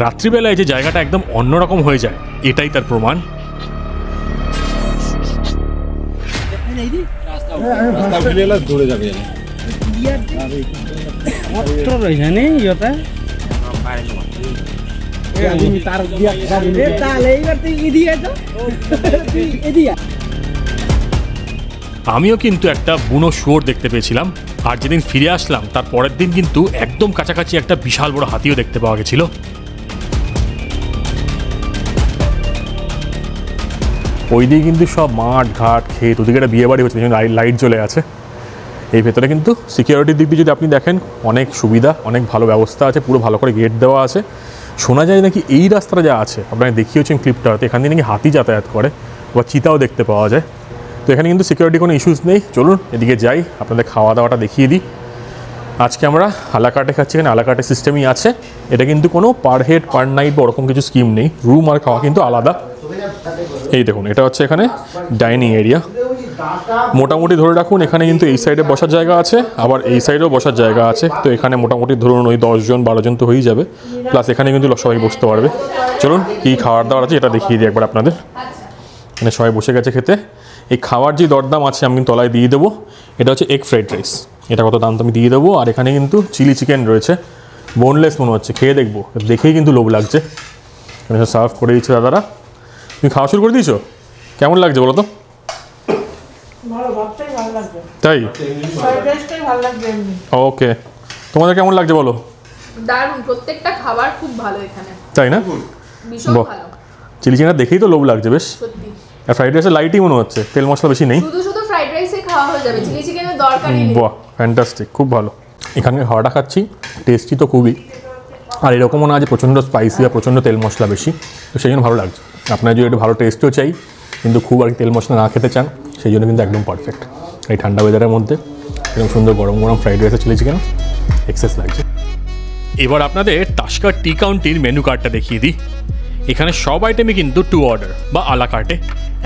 রাত্রিবেলায় যে জায়গাটা একদম অন্যরকম হয়ে যায় এটাই তার প্রমাণ। আমিও কিন্তু একটা বুনো শুয়োর দেখতে পেয়েছিলাম, আর যেদিন ফিরে আসলাম তার পরের দিন কিন্তু একদম কাছাকাছি একটা বিশাল বড় হাতিও দেখতে পাওয়া গেছিল। ওই দিকে কিন্তু সব মাঠ ঘাট ক্ষেত, ওদিকে একটা বিয়ে বাড়ি হচ্ছে, লাইট জ্বলে আছে। এই ভেতরে কিন্তু সিকিউরিটির দিক দিয়ে যদি আপনি দেখেন অনেক সুবিধা, অনেক ভালো ব্যবস্থা আছে, পুরো ভালো করে গেট দেওয়া আছে। শোনা যায় নাকি এই রাস্তাটা যা আছে, আপনাকে দেখিয়েছেন ক্লিপটাতে, এখান দিয়ে নাকি হাতি যাতায়াত করে বা চিতাও দেখতে পাওয়া যায়। তো এখানে কিন্তু সিকিউরিটি কোনো ইস্যুস নেই। চলুন এদিকে যাই, আপনাদের খাওয়া দাওয়াটা দেখিয়ে দিই। আজকে আমরা আলাকার্টে খাচ্ছি, এখানে আলাকার্টে সিস্টেমই আছে। এটা কিন্তু কোনো পার হেড পার নাইট বা ওরকম কিছু স্কিম নেই, রুম আর খাওয়া কিন্তু আলাদা। এই দেখুন, এটা হচ্ছে এখানে ডাইনিং এরিয়া। মোটামুটি ধরে রাখুন এখানে কিন্তু এই সাইডে বসার জায়গা আছে, আবার এই সাইডেও বসার জায়গা আছে। তো এখানে মোটামুটি ধরুন ওই 10 জন 12 জন তো হয়েই যাবে, প্লাস এখানে কিন্তু সবাই বসতে পারবে। চলুন কী খাওয়ার দাওয়ার আছে এটা দেখিয়ে দিই একবার আপনাদের। এখানে সবাই বসে গেছে খেতে। এই খাওয়ার যে দরদাম আছে আমি কিন্তু তলায় দিয়ে দেবো। এটা হচ্ছে এগ ফ্রাইড রাইস, এটা কত দাম তো আমি দিয়ে দেবো। আর এখানে কিন্তু চিলি চিকেন রয়েছে, বোনলেস মনে হচ্ছে, খেয়ে দেখবো, দেখেই কিন্তু লোভ লাগছে। এখানে সার্ভ করে দিচ্ছে দাদারা। তুমি খাওয়া শুরু করে দিয়েছো? কেমন লাগছে বলো তো? তাই? ওকে, তোমাদের কেমন লাগছে বলো? দারুণ, প্রত্যেকটা খাবার খুব ভালো এখানে, তাই না? ভীষণ ভালো। চিলি চিকেনটা দেখেই তো লোভ লাগছে বেশ। সত্যি, আর ফ্রাইড রাইসের লাইটই মনে হচ্ছে, তেল মশলা বেশি নেই। শুধু ফ্রাইড রাইসে খাওয়া হয়ে যাবে, চিলি চিকেনের দরকারই নেই। বাহ, ফ্যান্টাস্টিক, খুব ভালো। এখানে খাওয়াটা খাচ্ছি, টেস্টি তো খুবই, আর এরকমও না যে প্রচণ্ড স্পাইসি বা প্রচণ্ড তেল মশলা বেশি, তো সেই জন্য ভালো লাগছে। আপনারা যদি একটু ভালো টেস্টও চাই কিন্তু খুব আর তেল মশলা না খেতে চান, সেই জন্য কিন্তু একদম পারফেক্ট। এই ঠান্ডা ওয়েদারের মধ্যে এরকম সুন্দর গরম গরম ফ্রাইড রাইসে চিলি চিকেন এক্সেস লাগছে। এবার আপনাদের তাস্কার টি কাউন্টির মেনু কার্ডটা দেখিয়ে দিই। এখানে সব আইটেমই কিন্তু 2 অর্ডার বা আলা কার্টে,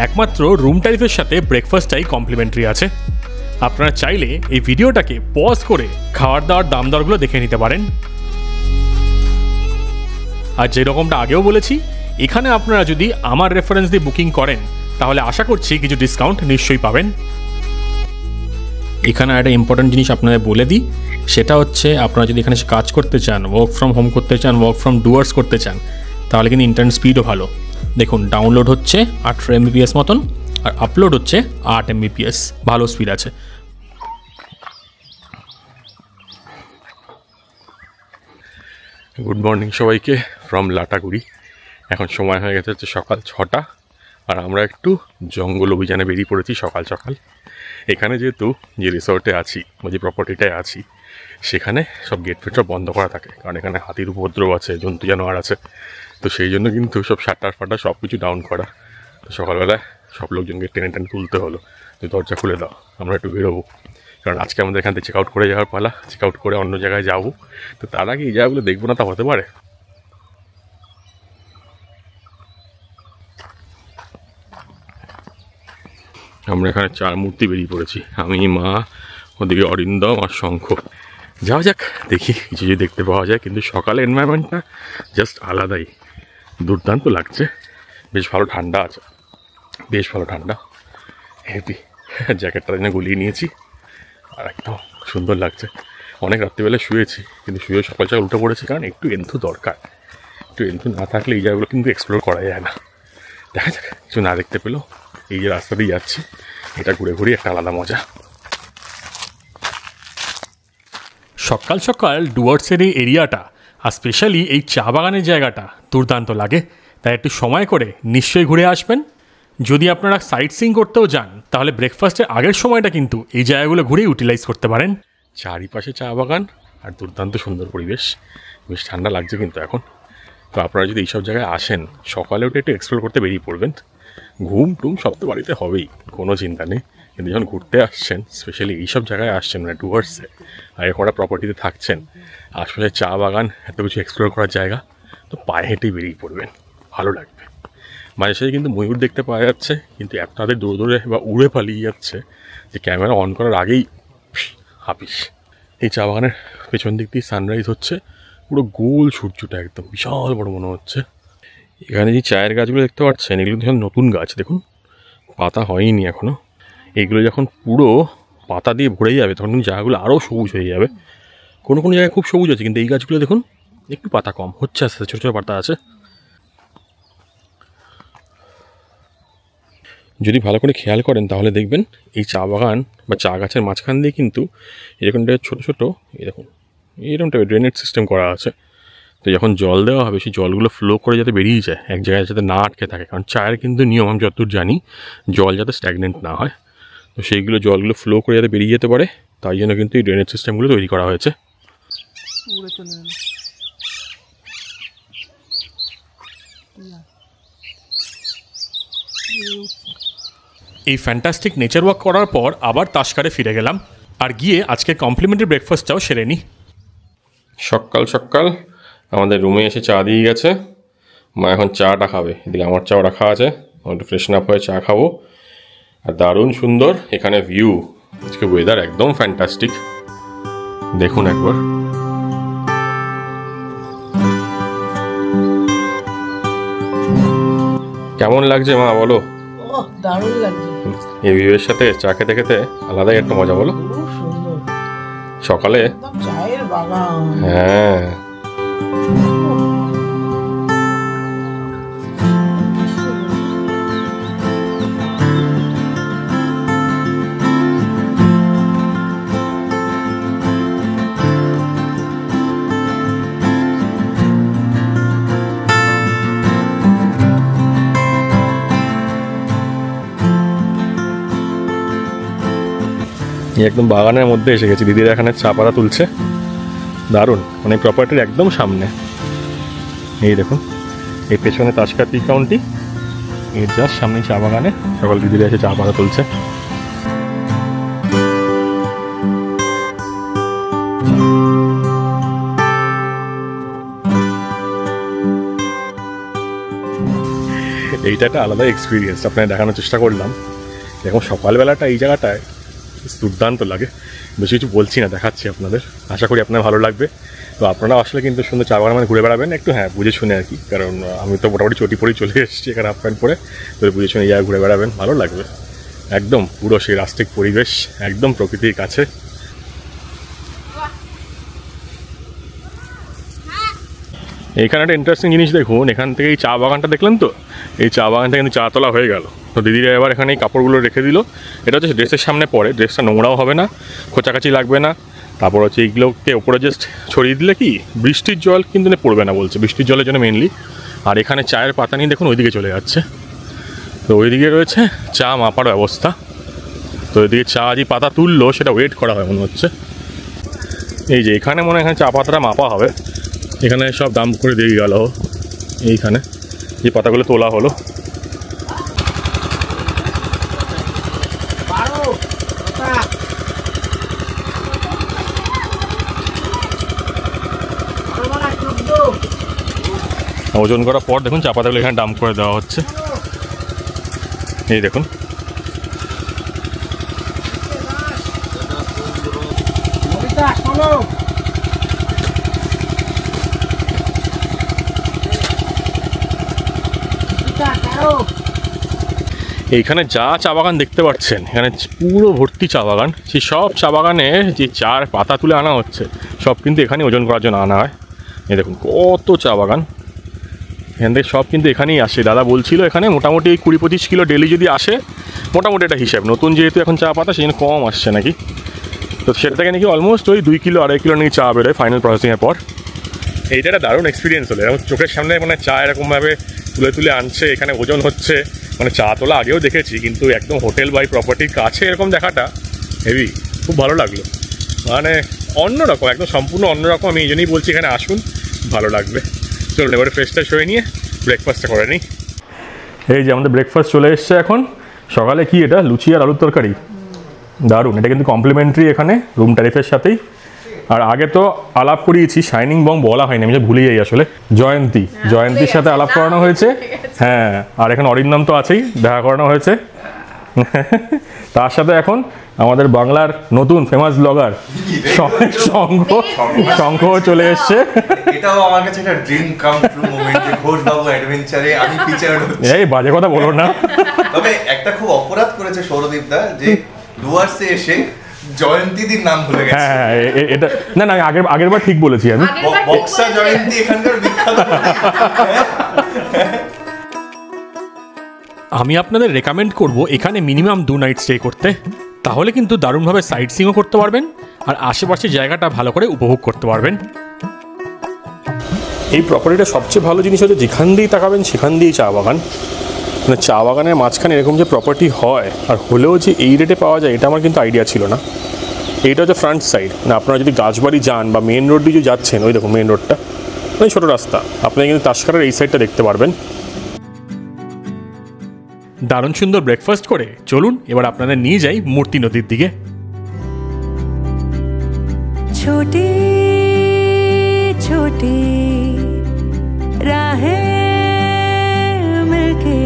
একমাত্র রুম ট্যারিফের সাথে ব্রেকফাস্টটাই কমপ্লিমেন্টারি আছে। আপনারা চাইলে এই ভিডিওটাকে পজ করে খাওয়ার দাওয়ার দাম দরগুলো দেখে নিতে পারেন। আর যেরকমটা আগেও বলেছি, এখানে আপনারা যদি আমার রেফারেন্স দিয়ে বুকিং করেন তাহলে আশা করছি কিছু ডিসকাউন্ট নিশ্চয়ই পাবেন। এখানে একটা ইম্পর্টেন্ট জিনিস আপনাদের বলে দিই, সেটা হচ্ছে আপনারা যদি এখানে কাজ করতে চান, ওয়ার্ক ফ্রম হোম করতে চান, ওয়ার্ক ফ্রম ডুয়ার্স করতে চান, তাহলে কিন্তু ইন্টারনেট স্পিডও ভালো। দেখুন, ডাউনলোড হচ্ছে 18 MBPS মতন, আর আপলোড হচ্ছে 8 MBPS, ভালো স্পিড আছে। গুড মর্নিং সবাইকে ফ্রম লাটাগুড়ি। এখন সময় হয়ে গেছে হচ্ছে সকাল 6টা, আর আমরা একটু জঙ্গল অভিযানে বেরিয়ে পড়েছি সকাল সকাল। এখানে যেহেতু যে রিসর্টে আছি বা যে প্রপার্টিটায় আছি, সেখানে সব গেট ফেট সব বন্ধ করা থাকে, কারণ এখানে হাতির উপদ্রব আছে, জন্তু জানোয়ার আছে। তো সেই জন্য কিন্তু সব শাটার ফাটার সব কিছু ডাউন করা। তো সকালবেলায় সব লোকজনকে টেনে টেনে তুলতে হলো যে দরজা খুলে দাও, আমরা একটু বেরোবো, কারণ আজকে আমাদের এখান থেকে চেক আউট করে যাওয়ার পালা। চেক আউট করে অন্য জায়গায় যাবো, তো তার আগে এই জায়গাগুলো দেখবো না তা হতে পারে। আমরা এখানে 4 মূর্তি বেরিয়ে পড়েছি, আমি, মা, ওদিকে অরিন্দম আর শঙ্খ। যাওয়া যাক, দেখি কিছু যদি দেখতে পাওয়া যায়। কিন্তু সকালে এনভায়রনমেন্টটা জাস্ট আলাদাই, দুর্দান্ত লাগছে, বেশ ভালো ঠান্ডা আছে, বেশ ভালো ঠান্ডা, হেভি। জ্যাকেটটা যেন গুলিয়ে নিয়েছি, আর একদম সুন্দর লাগছে। অনেক রাত্রিবেলায় শুয়েছি, কিন্তু শুয়ে সকাল সকাল উঠে পড়েছি, কারণ একটু এন্থু দরকার। একটু এন্থু না থাকলে এই জায়গাগুলো কিন্তু এক্সপ্লোর করা যায় না। দেখা যাক, কিছু না দেখতে পেলেও এই যে রাস্তা দিয়ে যাচ্ছি, এটা ঘুরে ঘুরে একটা আলাদা মজা। সকাল সকাল ডুয়ার্সের এই এরিয়াটা আর স্পেশালি এই চা বাগানের জায়গাটা দুর্দান্ত লাগে, তাই একটু সময় করে নিশ্চয়ই ঘুরে আসবেন। যদি আপনারা সাইট সিইং করতেও যান তাহলে ব্রেকফাস্টের আগের সময়টা কিন্তু এই জায়গাগুলো ঘুরে ইউটিলাইজ করতে পারেন। চারিপাশে চা বাগান আর দুর্দান্ত সুন্দর পরিবেশ, বেশ ঠান্ডা লাগছে কিন্তু এখন। তো আপনারা যদি এইসব জায়গায় আসেন সকালে উঠে একটু এক্সপ্লোর করতে বেরিয়ে পড়বেন। ঘুম টুম সব তো বাড়িতে হবেই, কোনো চিন্তা নেই, কিন্তু যখন ঘুরতে আসছেন স্পেশালি এইসব জায়গায় আসছেন মানে ডুয়ার্সে আর একটা প্রপার্টিতে থাকছেন, আসলে চা বাগান এত কিছু এক্সপ্লোর করার জায়গা, তো পায়ে হেঁটেই বেরিয়ে পড়বেন, ভালো লাগবে। মাঝে সাঝে কিন্তু ময়ূর দেখতে পাওয়া যাচ্ছে, কিন্তু এত তাদের দৌড়ে দৌড়ে বা উড়ে পালিয়ে যাচ্ছে যে ক্যামেরা অন করার আগেই হাপিস। এই চা বাগানের পেছন দিক দিয়ে সানরাইজ হচ্ছে, পুরো গোল সূর্যটা একদম বিশাল বড় মনে হচ্ছে। এখানে যে চায়ের গাছগুলো দেখতে পাচ্ছেন এগুলো কিন্তু নতুন গাছ, দেখুন পাতা হয়নি এখনও। এগুলো যখন পুরো পাতা দিয়ে ভরে যাবে তখন কিন্তু জায়গাগুলো আরও সবুজ হয়ে যাবে। কোনো কোনো জায়গায় খুব সবুজ আছে, কিন্তু এই গাছগুলো দেখুন একটু পাতা কম হচ্ছে, আস্তে আস্তে ছোটো ছোটো পাতা আছে। যদি ভালো করে খেয়াল করেন তাহলে দেখবেন এই চা বাগান বা চা গাছের মাঝখান দিয়ে কিন্তু এরকম ছোটো ছোটো এরকম টাইপের ড্রেনেজ সিস্টেম করা আছে। তো যখন জল দেওয়া হবে সেই জলগুলো ফ্লো করে যাতে বেরিয়ে যায়, এক জায়গায় যাতে না আটকে থাকে, কারণ চায়ের কিন্তু নিয়ম আমি যতদূর জানি জল যাতে স্ট্যাগনেন্ট না হয়, তো সেইগুলো জলগুলো ফ্লো করে যাতে বেরিয়ে যেতে পারে, তাই জন্য কিন্তু এই ড্রেনেজ সিস্টেমগুলো তৈরি করা হয়েছে। এই ফ্যান্টাস্টিক নেচার ওয়াক করার পর আবার তাসকারে ফিরে গেলাম আর গিয়ে আজকে কমপ্লিমেন্টারি ব্রেকফাস্টটাও সেরে নিই। সকাল সকাল আমাদের রুমে এসে চা দিয়ে গেছে, মা এখন চাটা খাবে, এদিকে আমার চাও রাখা আছে, একটু ফ্রেশন আপ হয়ে চা খাবো। আর দারুণ সুন্দর এখানে ভিউ, আজকে ওয়েদার একদম ফ্যান্টাস্টিক, দেখুন একবার। কেমন লাগছে মা বলো? দারুণ লাগছে, এই ভিউয়ের সাথে চা খেতে খেতে আলাদাই একটা মজা, বলো? খুব সুন্দর সকালে চায়ের বাগান। হ্যাঁ, একদম বাগানের মধ্যে এসে গেছি, দিদিরা এখানে চা পাতা তুলছে, দারুণ, মানে প্রপার্টির একদম সামনে। এই দেখুন এই পেছনে তাসকা টি কাউন্টি, এর জাস্ট সামনে চা বাগানে সকল দিদিরা এসে চা পাতা তুলছে। এইটা একটা আলাদা এক্সপিরিয়েন্স, আপনাকে দেখানোর চেষ্টা করলাম। দেখুন সকালবেলাটা এই জায়গাটায় দুর্দান্ত লাগে, বেশি কিছু বলছি না, দেখাচ্ছি আপনাদের, আশা করি আপনার ভালো লাগবে। তো আপনারা আসলে কিন্তু সুন্দর চা বাগান মানে ঘুরে বেড়াবেন একটু, হ্যাঁ বুঝে শুনে আর কি, কারণ আমি তো মোটামুটি চটি পরেই চলে এসেছি এখানে হাফ প্যান্ট পরে, তো বুঝে শুনে এই জায়গায় ঘুরে বেড়াবেন, ভালো লাগবে একদম। পুরো সেই রাস্টিক পরিবেশ, একদম প্রকৃতির কাছে। এইখানে একটা ইন্টারেস্টিং জিনিস দেখুন, এখান থেকে এই চা বাগানটা দেখলেন তো, এই চা বাগানটা কিন্তু চা তোলা হয়ে গেল। তো দিদিরা এবার এখানে এই কাপড়গুলো রেখে দিল, এটা হচ্ছে ড্রেসের সামনে পরে, ড্রেসটা নোংরাও হবে না, খোঁচাকাচি লাগবে না। তারপর হচ্ছে এইগুলোকে ওপরে জাস্ট ছড়িয়ে দিলে কি বৃষ্টির জল কিন্তু পড়বে না বলছে, বৃষ্টির জলের জন্য মেনলি। আর এখানে চায়ের পাতা নিয়ে দেখুন ওইদিকে চলে যাচ্ছে, তো ওইদিকে রয়েছে চা মাপার ব্যবস্থা। তো ওইদিকে চা যে পাতা তুললো সেটা ওয়েট করা হয় মনে হচ্ছে। এই যে এখানে মনে হয় এখানে চা পাতাটা মাপা হবে, এখানে সব দাম করে দিয়ে গেল, এইখানে যে পাতাগুলো তোলা হলো। ওজন করার পর দেখুন চা পাতাগুলো এখানে দাম করে দেওয়া হচ্ছে, এই দেখুন। এইখানে যা চা বাগান দেখতে পাচ্ছেন, এখানে পুরো ভর্তি চা বাগান, সেই সব চা বাগানে যে চার পাতা তুলে আনা হচ্ছে সব কিন্তু এখানে ওজন করার জন্য আনা হয়। এই দেখুন কত চা বাগান, এখান থেকে সব কিন্তু এখানেই আসে। দাদা বলছিল এখানে মোটামুটি 20-25 কিলো ডেলি যদি আসে, মোটামুটি এটা হিসাব, নতুন যেহেতু এখন চা পাতা সেই জন্য কম আসছে নাকি। তো তো সেটা থেকে নাকি অলমোস্ট ওই 2 কিলো 2.5 কিলো নাকি চা বেরোয় ফাইনাল প্রসেসিংয়ের পর। এইটা একটা দারুণ এক্সপিরিয়েন্স হলো, এরকম চোখের সামনে মানে চা এরকমভাবে তুলে তুলে আনছে, এখানে ওজন হচ্ছে, মানে চা তোলা আগেও দেখেছি কিন্তু একদম হোটেল বাই প্রপার্টির কাছে এরকম দেখাটা হেভি, খুব ভালো লাগলো। মানে অন্যরকম, একদম সম্পূর্ণ অন্যরকম। আমি এই জন্যই বলছি এখানে আসুন, ভালো লাগবে। চলুন এবারে ফ্রেশটা হয়ে নিয়ে ব্রেকফাস্টটা করে নিই। এই যে আমাদের ব্রেকফাস্ট চলে এসছে এখন। সকালে কি এটা, লুচি আর আলুর তরকারি, দারুণ। এটা কিন্তু কমপ্লিমেন্টারি এখানে রুম ট্যারিফের সাথেই। আর আগে তো আলাপ করিয়েছি, শাইনিং বং বলা হয়নি, আমি যে ভুলে যাই আসলে। জয়ন্তীর সাথে আলাপ করানো হয়েছে, হ্যাঁ। আর এখন অরিন্দম তো আছেই, দেখা করানো হয়েছে। তার সাথে এখন আমাদের বাংলার নতুন ফেমাস ব্লগার শঙ্খ চলে এসছে। এটাও আমার কাছে একটা ড্রিম কাম ট্রু মোমেন্ট যে ঘোষবাবু অ্যাডভেঞ্চারে আমি ফিচার্ড হচ্ছি। এই বাজে কথা বলো না। তবে একটা খুব অপরাধ করেছে সৌরদীপ দা, যে ডুয়ার্সে এসে জয়ন্তীদির নাম ভুলে গেছে। হ্যাঁ এটা না আগের বার ঠিক বলেছি আমি। বক্সা জয়ন্তী এখানকার বিখ্যাত। আমি আপনাদের রেকমেন্ড করব এখানে মিনিমাম 2 নাইট স্টে করতে, তাহলে কিন্তু দারুণভাবে সাইট সিইংও করতে পারবেন আর আশেপাশের জায়গাটা ভালো করে উপভোগ করতে পারবেন। এই প্রপার্টিটা সবচেয়ে ভালো জিনিস হচ্ছে যেখান দিয়েই তাকাবেন সেখান দিয়েই চা বাগান। মানে চা বাগানের মাঝখানে এরকম যে প্রপার্টি হয় আর হলেও যে এই রেটে পাওয়া যায়, এটা আমার কিন্তু আইডিয়া ছিল না। এইটা হচ্ছে ফ্রন্ট সাইড, মানে আপনারা যদি গাছবাড়ি যান বা মেন রোড দিয়ে যাচ্ছেন, ওই দেখুন মেন রোডটা, মানে ছোটো রাস্তা, আপনারা কিন্তু তাসকারের এই সাইডটা দেখতে পারবেন। দারুণ সুন্দর ব্রেকফাস্ট করে চলুন এবার আপনাদের নিয়ে যাই মূর্তি নদীর দিকে। ছোটি ছোটি রাহে মিলকে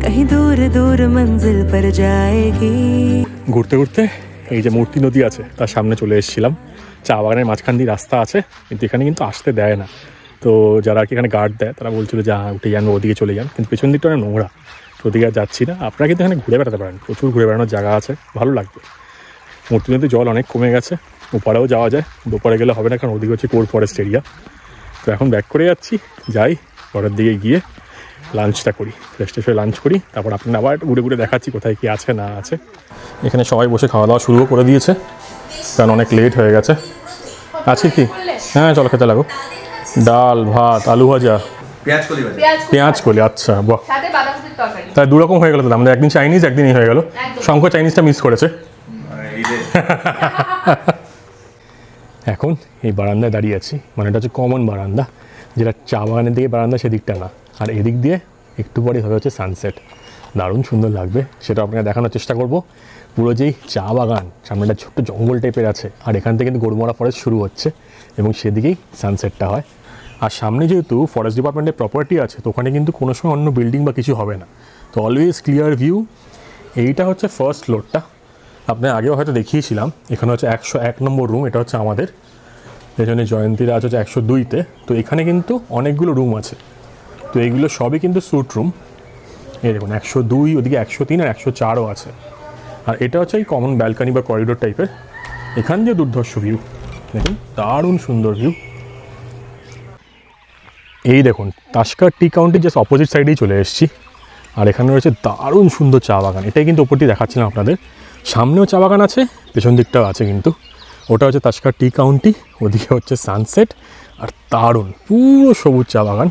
कहीं दूर दूर मंजिल पर जाएगी। ঘুরতে ঘুরতে এই যে মূর্তি নদী আছে তার সামনে চলে এসেছিলাম। চা বাগানের মাঝখান দিয়ে রাস্তা আছে, কিন্তু এখানে কিন্তু আসতে দেয় না। তো যারা আর কি এখানে গার্ড দেয় তারা বলছিল যে উঠে যান, ওদিকে চলে যান, কিন্তু পেছন দিকটা অনেক নোংরা, তো ওদিকে আর যাচ্ছি না। আপনারা কিন্তু এখানে ঘুরে বেড়াতে পারেন, প্রচুর ঘুরে বেড়ানোর জায়গা আছে, ভালো লাগবে। মূর্তি নদীতে জল অনেক কমে গেছে, ওপারেও যাওয়া যায়, দুপারে গেলে হবে না কারণ ওদিকে হচ্ছে কোর ফরেস্ট এরিয়া। তো এখন ব্যাক করে যাচ্ছি, যাই পরের দিকে গিয়ে লাঞ্চটা করি, ফ্রেশ হয়ে লাঞ্চ করি, তারপর আপনার আবার ঘুরে ঘুরে দেখাচ্ছি কোথায় কি আছে না আছে। এখানে সবাই বসে খাওয়া দাওয়া শুরুও করে দিয়েছে কারণ অনেক লেট হয়ে গেছে। আছে কি? হ্যাঁ চলো খেতে লাগো। ডাল ভাত আলু ভাজা পেঁয়াজ কলি, আচ্ছা বাহ, তাই 2 রকম হয়ে গেল। তো আমাদের একদিন চাইনিজ একদিনই হয়ে গেল। শঙ্খ চাইনিজটা মিস করেছে। এখন এই বারান্দায় দাঁড়িয়ে আছি, মানে এটা হচ্ছে কমন বারান্দা, যেটা চা বাগানের দিকে বারান্দা সেদিকটা না, আর এদিক দিয়ে একটু পরে হবে হচ্ছে সানসেট। দারুণ সুন্দর লাগবে, সেটা আপনাকে দেখানোর চেষ্টা করব। পুরো যেই চা বাগান, সামনে একটা ছোট্ট জঙ্গল টাইপের আছে, আর এখান থেকে কিন্তু গরুমারা ফরেস্ট শুরু হচ্ছে এবং সেদিকেই সানসেটটা হয়। আর সামনে যেহেতু ফরেস্ট ডিপার্টমেন্টের প্রপার্টি আছে, তো ওখানে কিন্তু কোনো সময় অন্য বিল্ডিং বা কিছু হবে না, তো অলওয়েজ ক্লিয়ার ভিউ। এইটা হচ্ছে ফার্স্ট ফ্লোরটা, আপনার আগেও হয়তো দেখিয়েছিলাম। এখানে হচ্ছে 101 নম্বর রুম, এটা হচ্ছে আমাদের। পেছনে জয়ন্তীরা আছে হচ্ছে 102-তে। তো এখানে কিন্তু অনেকগুলো রুম আছে, তো এইগুলো সবই কিন্তু স্যুট রুম। এই দেখুন 102, ওদিকে 103 আর 104ও আছে। আর এটা হচ্ছে এই কমন ব্যালকানি বা করিডোর টাইপের। এখান দিয়ে দুর্ধর্ষ ভিউ, দেখুন দারুণ সুন্দর ভিউ। এই দেখুন তাসকার টি কাউন্টির জাস্ট অপোজিট সাইডেই চলে এসেছি, আর এখানে রয়েছে দারুণ সুন্দর চা বাগান। এটাই কিন্তু ওপরটি দেখাচ্ছিলাম আপনাদের, সামনেও চা বাগান আছে, পেছন দিকটাও আছে কিন্তু। ওটা হচ্ছে তাসকার টি কাউন্টি, ওদিকে হচ্ছে সানসেট, আর দারুণ পুরো সবুজ চা বাগান,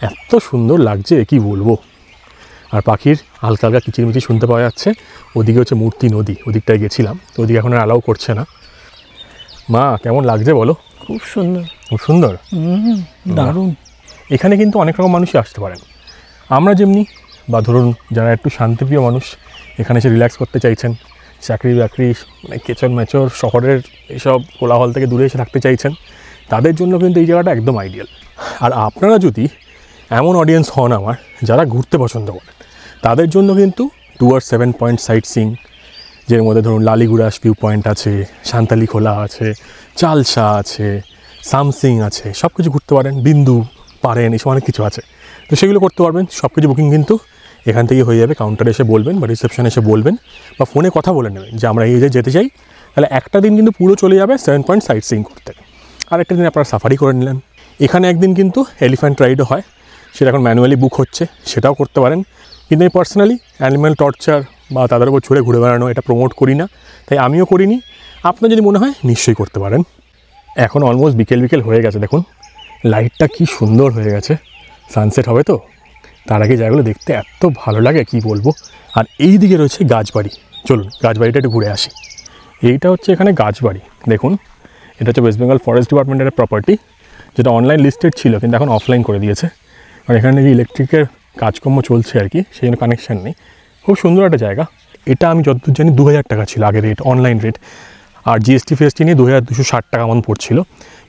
এত সুন্দর লাগছে কি বলবো। আর পাখির হালকা হালকা কিচিরমিচির শুনতে পাওয়া যাচ্ছে। ওদিকে হচ্ছে মূর্তি নদী, ওদিকটায় গেছিলাম, তো ওদিকে এখন আর অ্যালাউ করছে না। মা কেমন লাগছে বলো? খুব সুন্দর, খুব সুন্দর, দারুণ। এখানে কিন্তু অনেক রকম মানুষই আসতে পারেন, আমরা যেমনি, বা ধরুন যারা একটু শান্তিপ্রিয় মানুষ, এখানে এসে রিল্যাক্স করতে চাইছেন, চাকরি বাকরি মানে কেচর মেচর শহরের এইসব কোলাহল থেকে দূরে এসে থাকতে চাইছেন, তাদের জন্য কিন্তু এই জায়গাটা একদম আইডিয়াল। আর আপনারা যদি এমন অডিয়েন্স হন আমার, যারা ঘুরতে পছন্দ করেন, তাদের জন্য কিন্তু টুয়ার্স 7 পয়েন্ট সাইট সিং, যের মধ্যে ধরুন লালিগুড়াস ভিউ পয়েন্ট আছে, সান্তালি খোলা আছে, চালসা আছে, সামসিং আছে, সব কিছু ঘুরতে পারেন, বিন্দু পারেন, এসব অনেক কিছু আছে, তো সেগুলো করতে পারবেন। সব কিছু বুকিং কিন্তু এখান থেকে হয়ে যাবে, কাউন্টারে এসে বলবেন বা রিসেপশনে এসে বলবেন বা ফোনে কথা বলে নেবেন যে আমরা এই যে যেতে চাই, তাহলে একটা দিন কিন্তু পুরো চলে যাবে 7 পয়েন্ট সাইট সিং করতে। আর একটা দিন আপনারা সাফারি করে নিলেন। এখানে একদিন কিন্তু এলিফ্যান্ট রাইডও হয়, সেটা এখন ম্যানুয়ালি বুক হচ্ছে, সেটাও করতে পারেন। কিন্তু আমি পার্সোনালি অ্যানিম্যাল টর্চার বা তাদের উপর ছুড়ে ঘুরে বেড়ানো, এটা প্রমোট করি না, তাই আমিও করিনি। আপনার যদি মনে হয় নিশ্চয়ই করতে পারেন। এখন অলমোস্ট বিকেল বিকেল হয়ে গেছে, দেখুন লাইটটা কি সুন্দর হয়ে গেছে, সানসেট হবে তো, তার আগে জায়গাগুলো দেখতে এত ভালো লাগে কি বলবো। আর এই দিকে রয়েছে গাছবাড়ি, চলুন গাছবাড়িটা একটু ঘুরে আসি। এইটা হচ্ছে এখানে গাছবাড়ি, দেখুন এটা হচ্ছে ওয়েস্ট বেঙ্গল ফরেস্ট ডিপার্টমেন্টের প্রপার্টি, যেটা অনলাইন লিস্টেড ছিল কিন্তু এখন অফলাইন করে দিয়েছে। আর এখানে যে ইলেকট্রিকের কাজকর্ম চলছে আর কি, সেই জন্য কানেকশান নেই। খুব সুন্দর একটা জায়গা। এটা আমি যতদূর জানি 2000 টাকা ছিল আগে রেট, অনলাইন রেট, আর জিএসটি ফিএসটি নিয়ে 2260 টাকা মন পড়ছিল।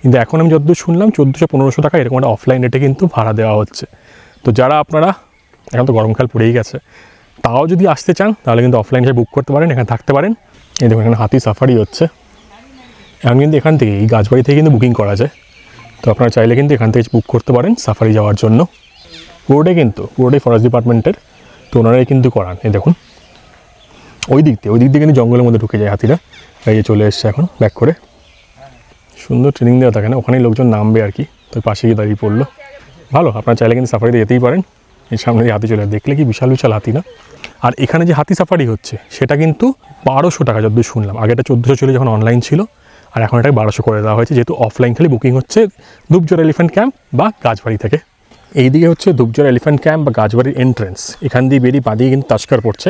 কিন্তু এখন আমি যতদূর শুনলাম 1400-1500 টাকা এরকম একটা অফলাইন রেটে কিন্তু ভাড়া দেওয়া হচ্ছে। তো যারা আপনারা, এখন তো গরমকাল পড়েই গেছে, তাও যদি আসতে চান তাহলে কিন্তু অফলাইন হিসেবে বুক করতে পারেন, এখানে থাকতে পারেন। এই দেখুন এখানে হাতি সাফারি হচ্ছে, এখন কিন্তু এখান থেকে এই গাছবাড়ি থেকে কিন্তু বুকিং করা যায়। তো আপনারা চাইলে কিন্তু এখান থেকে বুক করতে পারেন সাফারি যাওয়ার জন্য। পুরোটাই ফরেস্ট ডিপার্টমেন্টের, তো ওনারাই কিন্তু করান। এই দেখুন ওই দিক দিয়ে কিন্তু জঙ্গলের মধ্যে ঢুকে যায় হাতিরা। এই যে চলে এসছে এখন ব্যাক করে, সুন্দর ট্রেনিং দেওয়া থাকে না, ওখানেই লোকজন নামবে আর কি, তো পাশে গিয়ে দাঁড়িয়ে পড়লো। ভালো, আপনারা চাইলে কিন্তু সাফারিতে যেতেই পারেন। এর সামনে দিয়ে হাতি চলে, দেখলে কি বিশাল বিশাল হাতি না। আর এখানে যে হাতি সাফারি হচ্ছে সেটা কিন্তু 1200 টাকা যতদূর শুনলাম। আগে এটা 1400 ছিল যখন অনলাইন ছিল, আর এখন এটাকে 1200 করে দেওয়া হয়েছে, যেহেতু অফলাইন খালি বুকিং হচ্ছে ধূপঝড় এলিফ্যান্ট ক্যাম্প বা গাছবাড়ি থেকে। এইদিকে হচ্ছে ধূপঝড় এলিফ্যান্ট ক্যাম্প বা গাছবাড়ির এন্ট্রেন্স, এখান দিয়ে বেরিয়ে বাদিয়ে কিন্তু তাস্কার পড়ছে।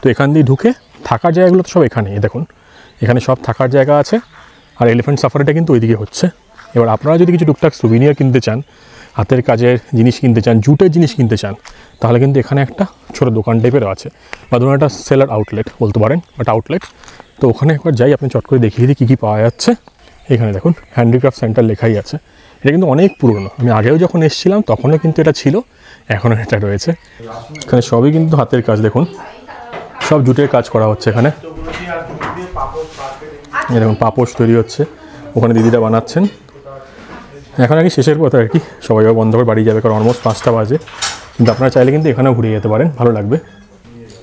তো এখান দিয়ে ঢুকে থাকার জায়গাগুলো তো সব এখানে, দেখুন এখানে সব থাকার জায়গা আছে। আর এলিফ্যান্ট সাফারিটা কিন্তু ওইদিকে হচ্ছে। এবার আপনারা যদি কিছু টুকটাক সুভিনিয়ার কিনতে চান, হাতের কাজের জিনিস কিনতে চান, জুটের জিনিস কিনতে চান, তাহলে কিন্তু এখানে একটা ছোটো দোকান টাইপেরও আছে, বা ধরুন একটা সেলার আউটলেট বলতে পারেন, বাট আউটলেট। তো ওখানে একবার যাই, আপনি চট করে দেখিয়ে দিই কী পাওয়া যাচ্ছে। এখানে দেখুন হ্যান্ডিক্রাফট সেন্টার লেখাই আছে। এটা কিন্তু অনেক পুরনো, আমি আগেও যখন এসেছিলাম তখনও কিন্তু এটা ছিল, এখনও এটা রয়েছে। এখানে সবই কিন্তু হাতের কাজ, দেখুন সব জুটের কাজ করা হচ্ছে এখানে। এই দেখুন পাপোশ তৈরি হচ্ছে, ওখানে দিদিরা বানাচ্ছেন। এখন আর কি শেষের পথে আর কি, সবাই বন্ধ করে বাড়ি যাবে, কারণ অলমোস্ট 5টা বাজে। কিন্তু আপনারা চাইলে কিন্তু এখানেও ঘুরে যেতে পারেন, ভালো লাগবে।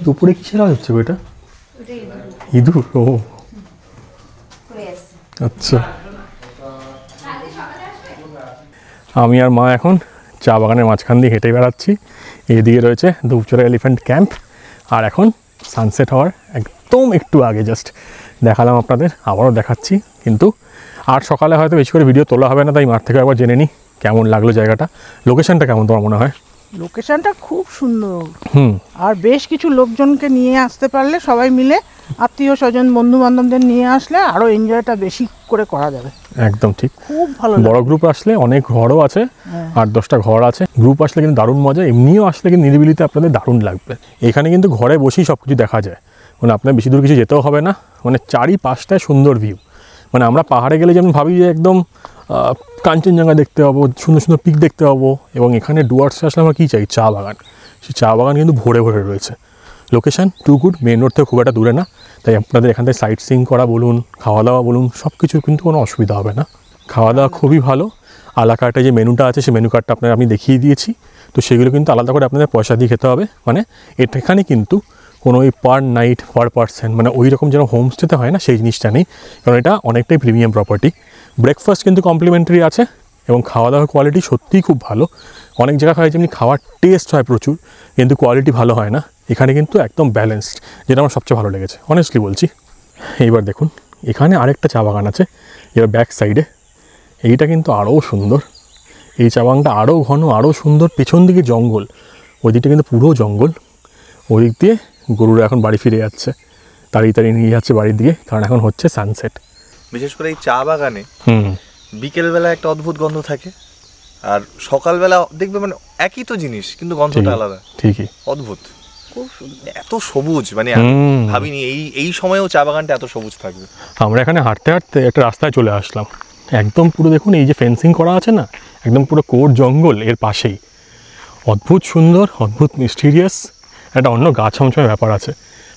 দুপুরে কিসের আওয়াজ হচ্ছে ওইটা? ইঁদুর? ও আচ্ছা। আমি আর মা এখন চা বাগানের মাঝখান দিয়ে হেঁটে বেড়াচ্ছি। এইদিকে রয়েছে ধূপঝড় এলিফ্যান্ট ক্যাম্প, আর এখন সানসেট হওয়ার একদম একটু আগে জাস্ট দেখালাম আপনাদের, আবারও দেখাচ্ছি। কিন্তু আর সকালে হয়তো বেশি করে ভিডিও তোলা হবে না, তাই মাঠ থেকে একবার জেনে নিই কেমন লাগলো জায়গাটা। লোকেশনটা কেমন তোমার মনে হয়? লোকেশনটা খুব সুন্দর। আর বেশ কিছু লোকজনকে নিয়ে আসতে পারলে, সবাই মিলে আত্মীয় স্বজন বন্ধু বান্ধবদের নিয়ে আসলে আরো এনজয়টা বেশি করে করা যাবে। একদম ঠিক, খুব ভালো। বড় গ্রুপ আসলে অনেক ঘরও আছে, 8-10টা ঘর আছে, গ্রুপ আসলে কিন্তু দারুণ মজা। এমনিও আসলে কিন্তু নিরিবিলিতে আপনাদের দারুণ লাগবে। এখানে কিন্তু ঘরে বসেই সব কিছু দেখা যায়, মানে আপনার বেশি দূর কিছু যেতেও হবে না, মানে চারিপাশটায় সুন্দর ভিউ। মানে আমরা পাহাড়ে গেলে যেমন ভাবি যে একদম কাঞ্চনজঙ্ঘা দেখতে পাবো, সুন্দর সুন্দর পিক দেখতে পাবো, এবং এখানে ডুয়ার্সে আসলে আমরা কী চাই, চা বাগান। সেই চা বাগান কিন্তু ভরে ভরে রয়েছে। Location too good, main road থেকে খুব একটা দূরে না, তাই আপনাদের এখান থেকে সাইট সিইং করা বলুন, খাওয়া দাওয়া বলুন, সব কিছু কিন্তু কোনো অসুবিধা হবে না। খাওয়া দাওয়া খুবই ভালো। আলা কার্টে যে মেনুটা আছে সেই মেনু কার্ডটা আপনার আমি দেখিয়ে দিয়েছি, তো সেগুলো কিন্তু আলাদা করে আপনাদের পয়সা দিয়ে খেতে হবে। মানে এখানে কিন্তু কোনো ওই পার নাইট পার পারসন মানে ওই রকম যেন হোমস্টেতে হয় না, সেই জিনিসটা নেই, কারণ এটা অনেকটাই প্রিমিয়াম প্রপার্টি। ব্রেকফাস্ট কিন্তু কমপ্লিমেন্টারি আছে, এবং খাওয়া দাওয়ার কোয়ালিটি সত্যিই খুব ভালো। অনেক জায়গা হয় যেমনি খাওয়ার টেস্ট হয় প্রচুর, কিন্তু কোয়ালিটি ভালো হয় না। এখানে কিন্তু একদম ব্যালেন্সড, যেটা আমার সবচেয়ে ভালো লেগেছে, অনেস্টলি বলছি। এইবার দেখুন এখানে আরেকটা চা বাগান আছে, এবার ব্যাক সাইডে, এইটা কিন্তু আরও সুন্দর। এই চা বাগানটা আরও ঘন, আরও সুন্দর। পেছন দিকে জঙ্গল, ওই দিকটা কিন্তু পুরো জঙ্গল। ওই দিক দিয়ে গরুরা এখন বাড়ি ফিরে যাচ্ছে, তাড়িয়ে নিয়ে যাচ্ছে বাড়ির দিকে, কারণ এখন হচ্ছে সানসেট। বিশেষ করে এই চা বাগানে বিকেলবেলা একটা অদ্ভুত গন্ধ থাকে, আর সকালবেলা দেখবে মানে একই তো জিনিস কিন্তু গন্ধটা আলাদা। ঠিকই, অদ্ভুত, খুব সুন্দর, এত সবুজ। মানে ভাবিনি এই সময়েও চা বাগানটা এত সবুজ থাকবে। আমরা এখানে হাঁটতে হাঁটতে একটা রাস্তায় চলে আসলাম, একদম পুরো দেখুন এই যে ফেন্সিং করা আছে না, একদম পুরো কোর জঙ্গল এর পাশেই। অদ্ভুত সুন্দর, অদ্ভুত মিস্টিরিয়াস, একটা অন্য গা ছমছমের ব্যাপার আছে।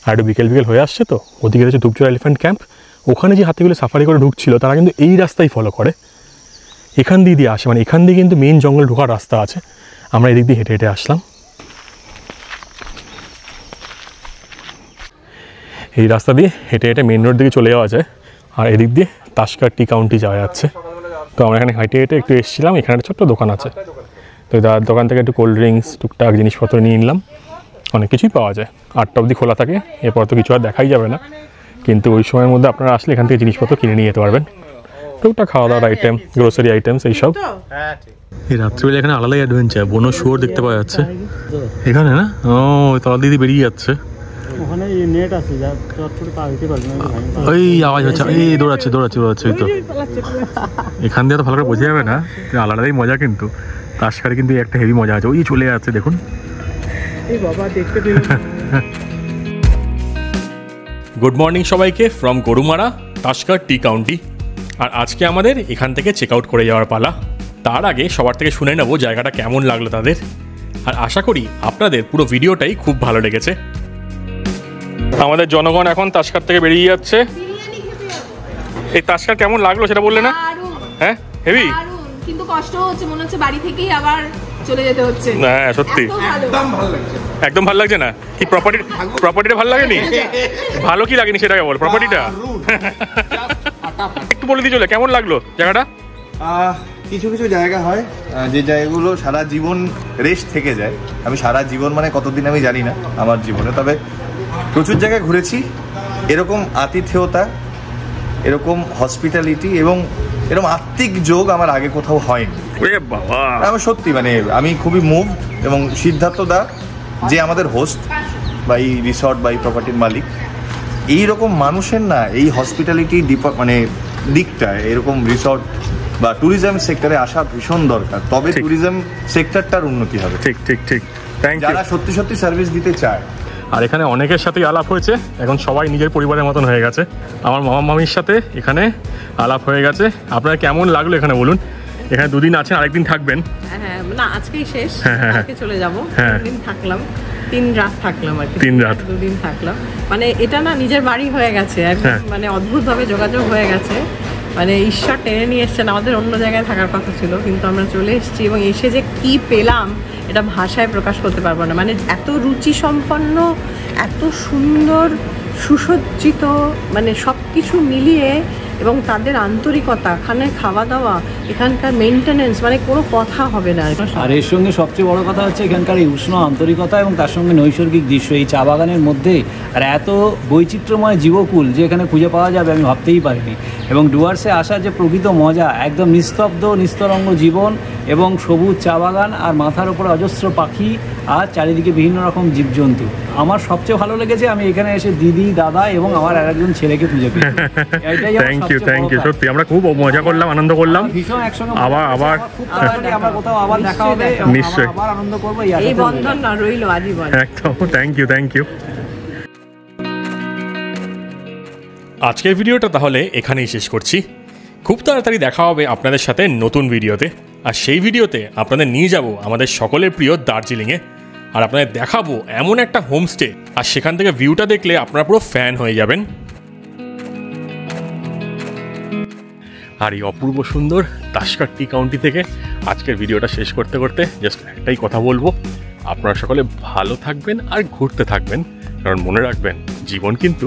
আর একটু বিকেল হয়ে আসছে তো, ওদিকে রয়েছে ধূপঝড় এলিফ্যান্ট ক্যাম্প। ওখানে যে হাতিগুলো সাফারি করে ঢুকছিল তারা কিন্তু এই রাস্তাই ফলো করে, এখান দিয়ে আসে, মানে এখান দিয়ে কিন্তু মেন জঙ্গল ঢোকার রাস্তা আছে। আমরা এদিক দিয়ে হেঁটে হেঁটে আসলাম। এই রাস্তা দিয়ে হেঁটে হেঁটে মেন রোড দিকে চলে যাওয়া যায়, আর এদিক দিয়ে তাস্কার টি কাউন্টি যাওয়া যাচ্ছে। তো আমরা এখানে হেঁটে হেঁটে একটু এসেছিলাম, এখানে একটা ছোট্ট দোকান আছে, তো তার দোকান থেকে একটু কোল্ড ড্রিঙ্কস টুকটাক জিনিসপত্র নিয়ে নিলাম। অনেক কিছুই পাওয়া যায়। 8টা অবধি খোলা থাকে, এরপর তো কিছু আর দেখাই যাবে না, কিন্তু ওই সময়ের মধ্যে আপনারা আসলে এখান থেকে জিনিসপত্র কিনে নিয়ে যেতে পারবেন, টুকটাক খাওয়া দাওয়ার আইটেম, গ্রোসারি আইটেমস এইসব। এই রাত্রিবেলা এখানে আলাদাই অ্যাডভেঞ্চার, বনো শুয়োর দেখতে পাওয়া যাচ্ছে এখানে না। ও তলা দিদি বেরিয়ে যাচ্ছে, ওখানে নেট আছে যা চটপট পা দিতে পারবে না। ওই আওয়াজ হচ্ছে, এই দৌড়াচ্ছে দৌড়াচ্ছে দৌড়াচ্ছে, ওই তো এখান দিয়ে তো ভালো করে বোঝা যাবে না, আলাদাই মজা। কিন্তু তাসকারে কিন্তু একটা হেভি মজা আছে, ওই চলে যাচ্ছে দেখুন। গুড মর্নিং সবাইকে ফ্রম গরুমারা, তাসকার টি কাউন্টি। আর আজকে আমাদের এখান থেকে চেক আউট করে যাওয়ার পালা। তার আগে সবার থেকে শুনে নেব জায়গাটা কেমন লাগলো তাদের, আর আশা করি আপনাদের পুরো ভিডিওটাই খুব ভালো লেগেছে। আমাদের জনগণ এখন তাসকার থেকে বেরিয়ে যাচ্ছে। এই তাসকার কেমন লাগলো সেটা বললে না? হ্যাঁ হেভি, কিন্তু কষ্ট হচ্ছে, মনে হচ্ছে বাড়ি থেকেই আবার চলে যেতে হচ্ছে। হ্যাঁ সত্যি একদম ভালো লাগছে না। কি প্রপার্টিটা ভালো লাগেনি? ভালো কি লাগেনি সেটাকে বল, প্রপার্টিটা একটু বলে দিয়ে চলে। কেমন লাগলো জায়গাটা? কিছু কিছু জায়গা হয় যে জায়গাগুলো সারা জীবন রেস্ট থেকে যায়। আমি সারা জীবন মানে কতদিন আমি জানি না আমার জীবনে, তবে প্রচুর জায়গায় ঘুরেছি। এরকম আতিথেয়তা, এরকম হসপিটালিটি এবং এরকম আত্মিক যোগ আমার আগে কোথাও হয়নি। আমার সত্যি মানে আমি খুবই মুভড। এবং সিদ্ধার্থ দা যে আমাদের হোস্ট বা এই রিসর্ট বা এই প্রপার্টির মালিক, এইরকম মানুষের না এই হসপিটালিটি মানে দিকটায় এরকম রিসর্ট বা ট্যুরিজম সেক্টরে আসা ভীষণ দরকার, তবে ট্যুরিজম সেক্টরটার উন্নতি হবে। ঠিক ঠিক ঠিক, থ্যাংক ইউ। যারা সত্যি সত্যি সার্ভিস দিতে চায়। আর এখানে অনেকের সাথেই আলাপ হয়েছে, এখন সবাই নিজের পরিবারের মতন হয়ে গেছে। আমার মামা মামির সাথে এখানে আলাপ হয়ে গেছে। আপনার কেমন লাগলো এখানে বলুন? এখানে 2 দিন আছেন, আরেকদিন থাকবেন? হ্যাঁ না, আজকেই শেষ, কালকে চলে যাব। হ্যাঁ 3 দিন থাকলাম, 3 রাত থাকলাম আর কি। 3 রাত 2 দিন থাকলাম, মানে এটা না নিজের বাড়ি হয়ে গেছে একদম, মানে অদ্ভুতভাবে যোগাযোগ হয়ে গেছে। মানে ঈশ্বর টেনে নিয়ে এসছেন, আমাদের অন্য জায়গায় থাকার কথা ছিল কিন্তু আমরা চলে এসেছি, এবং এসে যে কি পেলাম এটা ভাষায় প্রকাশ করতে পারবো না। মানে এত রুচি সম্পন্ন, এত সুন্দর সুসজ্জিত, মানে সব কিছু মিলিয়ে, এবং তাদের আন্তরিকতা, এখানে খাওয়া দাওয়া, এখানকার মেনটেনেন্স, মানে কোনো কথা হবে না। আর এর সঙ্গে সবচেয়ে বড় কথা হচ্ছে এখানকার এই উষ্ণ আন্তরিকতা এবং তার সঙ্গে নৈসর্গিক দৃশ্য, এই চা বাগানের মধ্যে। আর এত বৈচিত্র্যময় জীবকুল যে এখানে খুঁজে পাওয়া যাবে আমি ভাবতেই পারিনি। এবং ডুয়ার্সে আসা যে প্রকৃত মজা, একদম নিস্তব্ধ নিস্তরঙ্গ জীবন এবং সবুজ চা বাগান, আর মাথার উপরে অজস্র পাখি, আর চারিদিকে বিভিন্ন রকম জীবজন্তু। আমার সবচেয়ে ভালো লেগেছে আমি এখানে এসে দিদি, দাদা এবং আমার আরেকজন ছেলেকে খুঁজে পেয়েছি। Thank you. সত্যি আমরা খুব মজা করলাম, আনন্দ করলাম। ভীষণ একসঙ্গে আবার খুব তাড়াতাড়ি আবার কোথাও আবার দেখা হবে, নিশ্চয়ই আবার আনন্দ করবো। এই বন্ধন না রইলো আজীবন। একদম, থ্যাংক ইউ। আজকের ভিডিওটা তাহলে এখানেই শেষ করছি। খুব তাড়াতাড়ি দেখা হবে আপনাদের সাথে নতুন ভিডিওতে, আর সেই ভিডিওতে আপনাদের নিয়ে যাব আমাদের সকলের প্রিয় দার্জিলিংয়ে, আর আপনাদের দেখাবো এমন একটা হোমস্টে, আর সেখান থেকে ভিউটা দেখলে আপনারা পুরো ফ্যান হয়ে যাবেন। আর এই অপূর্ব সুন্দর তাসকার টি কাউন্টি থেকে আজকের ভিডিওটা শেষ করতে করতে জাস্ট একটাই কথা বলবো, আপনারা সকলে ভালো থাকবেন আর ঘুরতে থাকবেন, কারণ মনে রাখবেন জীবন কিন্তু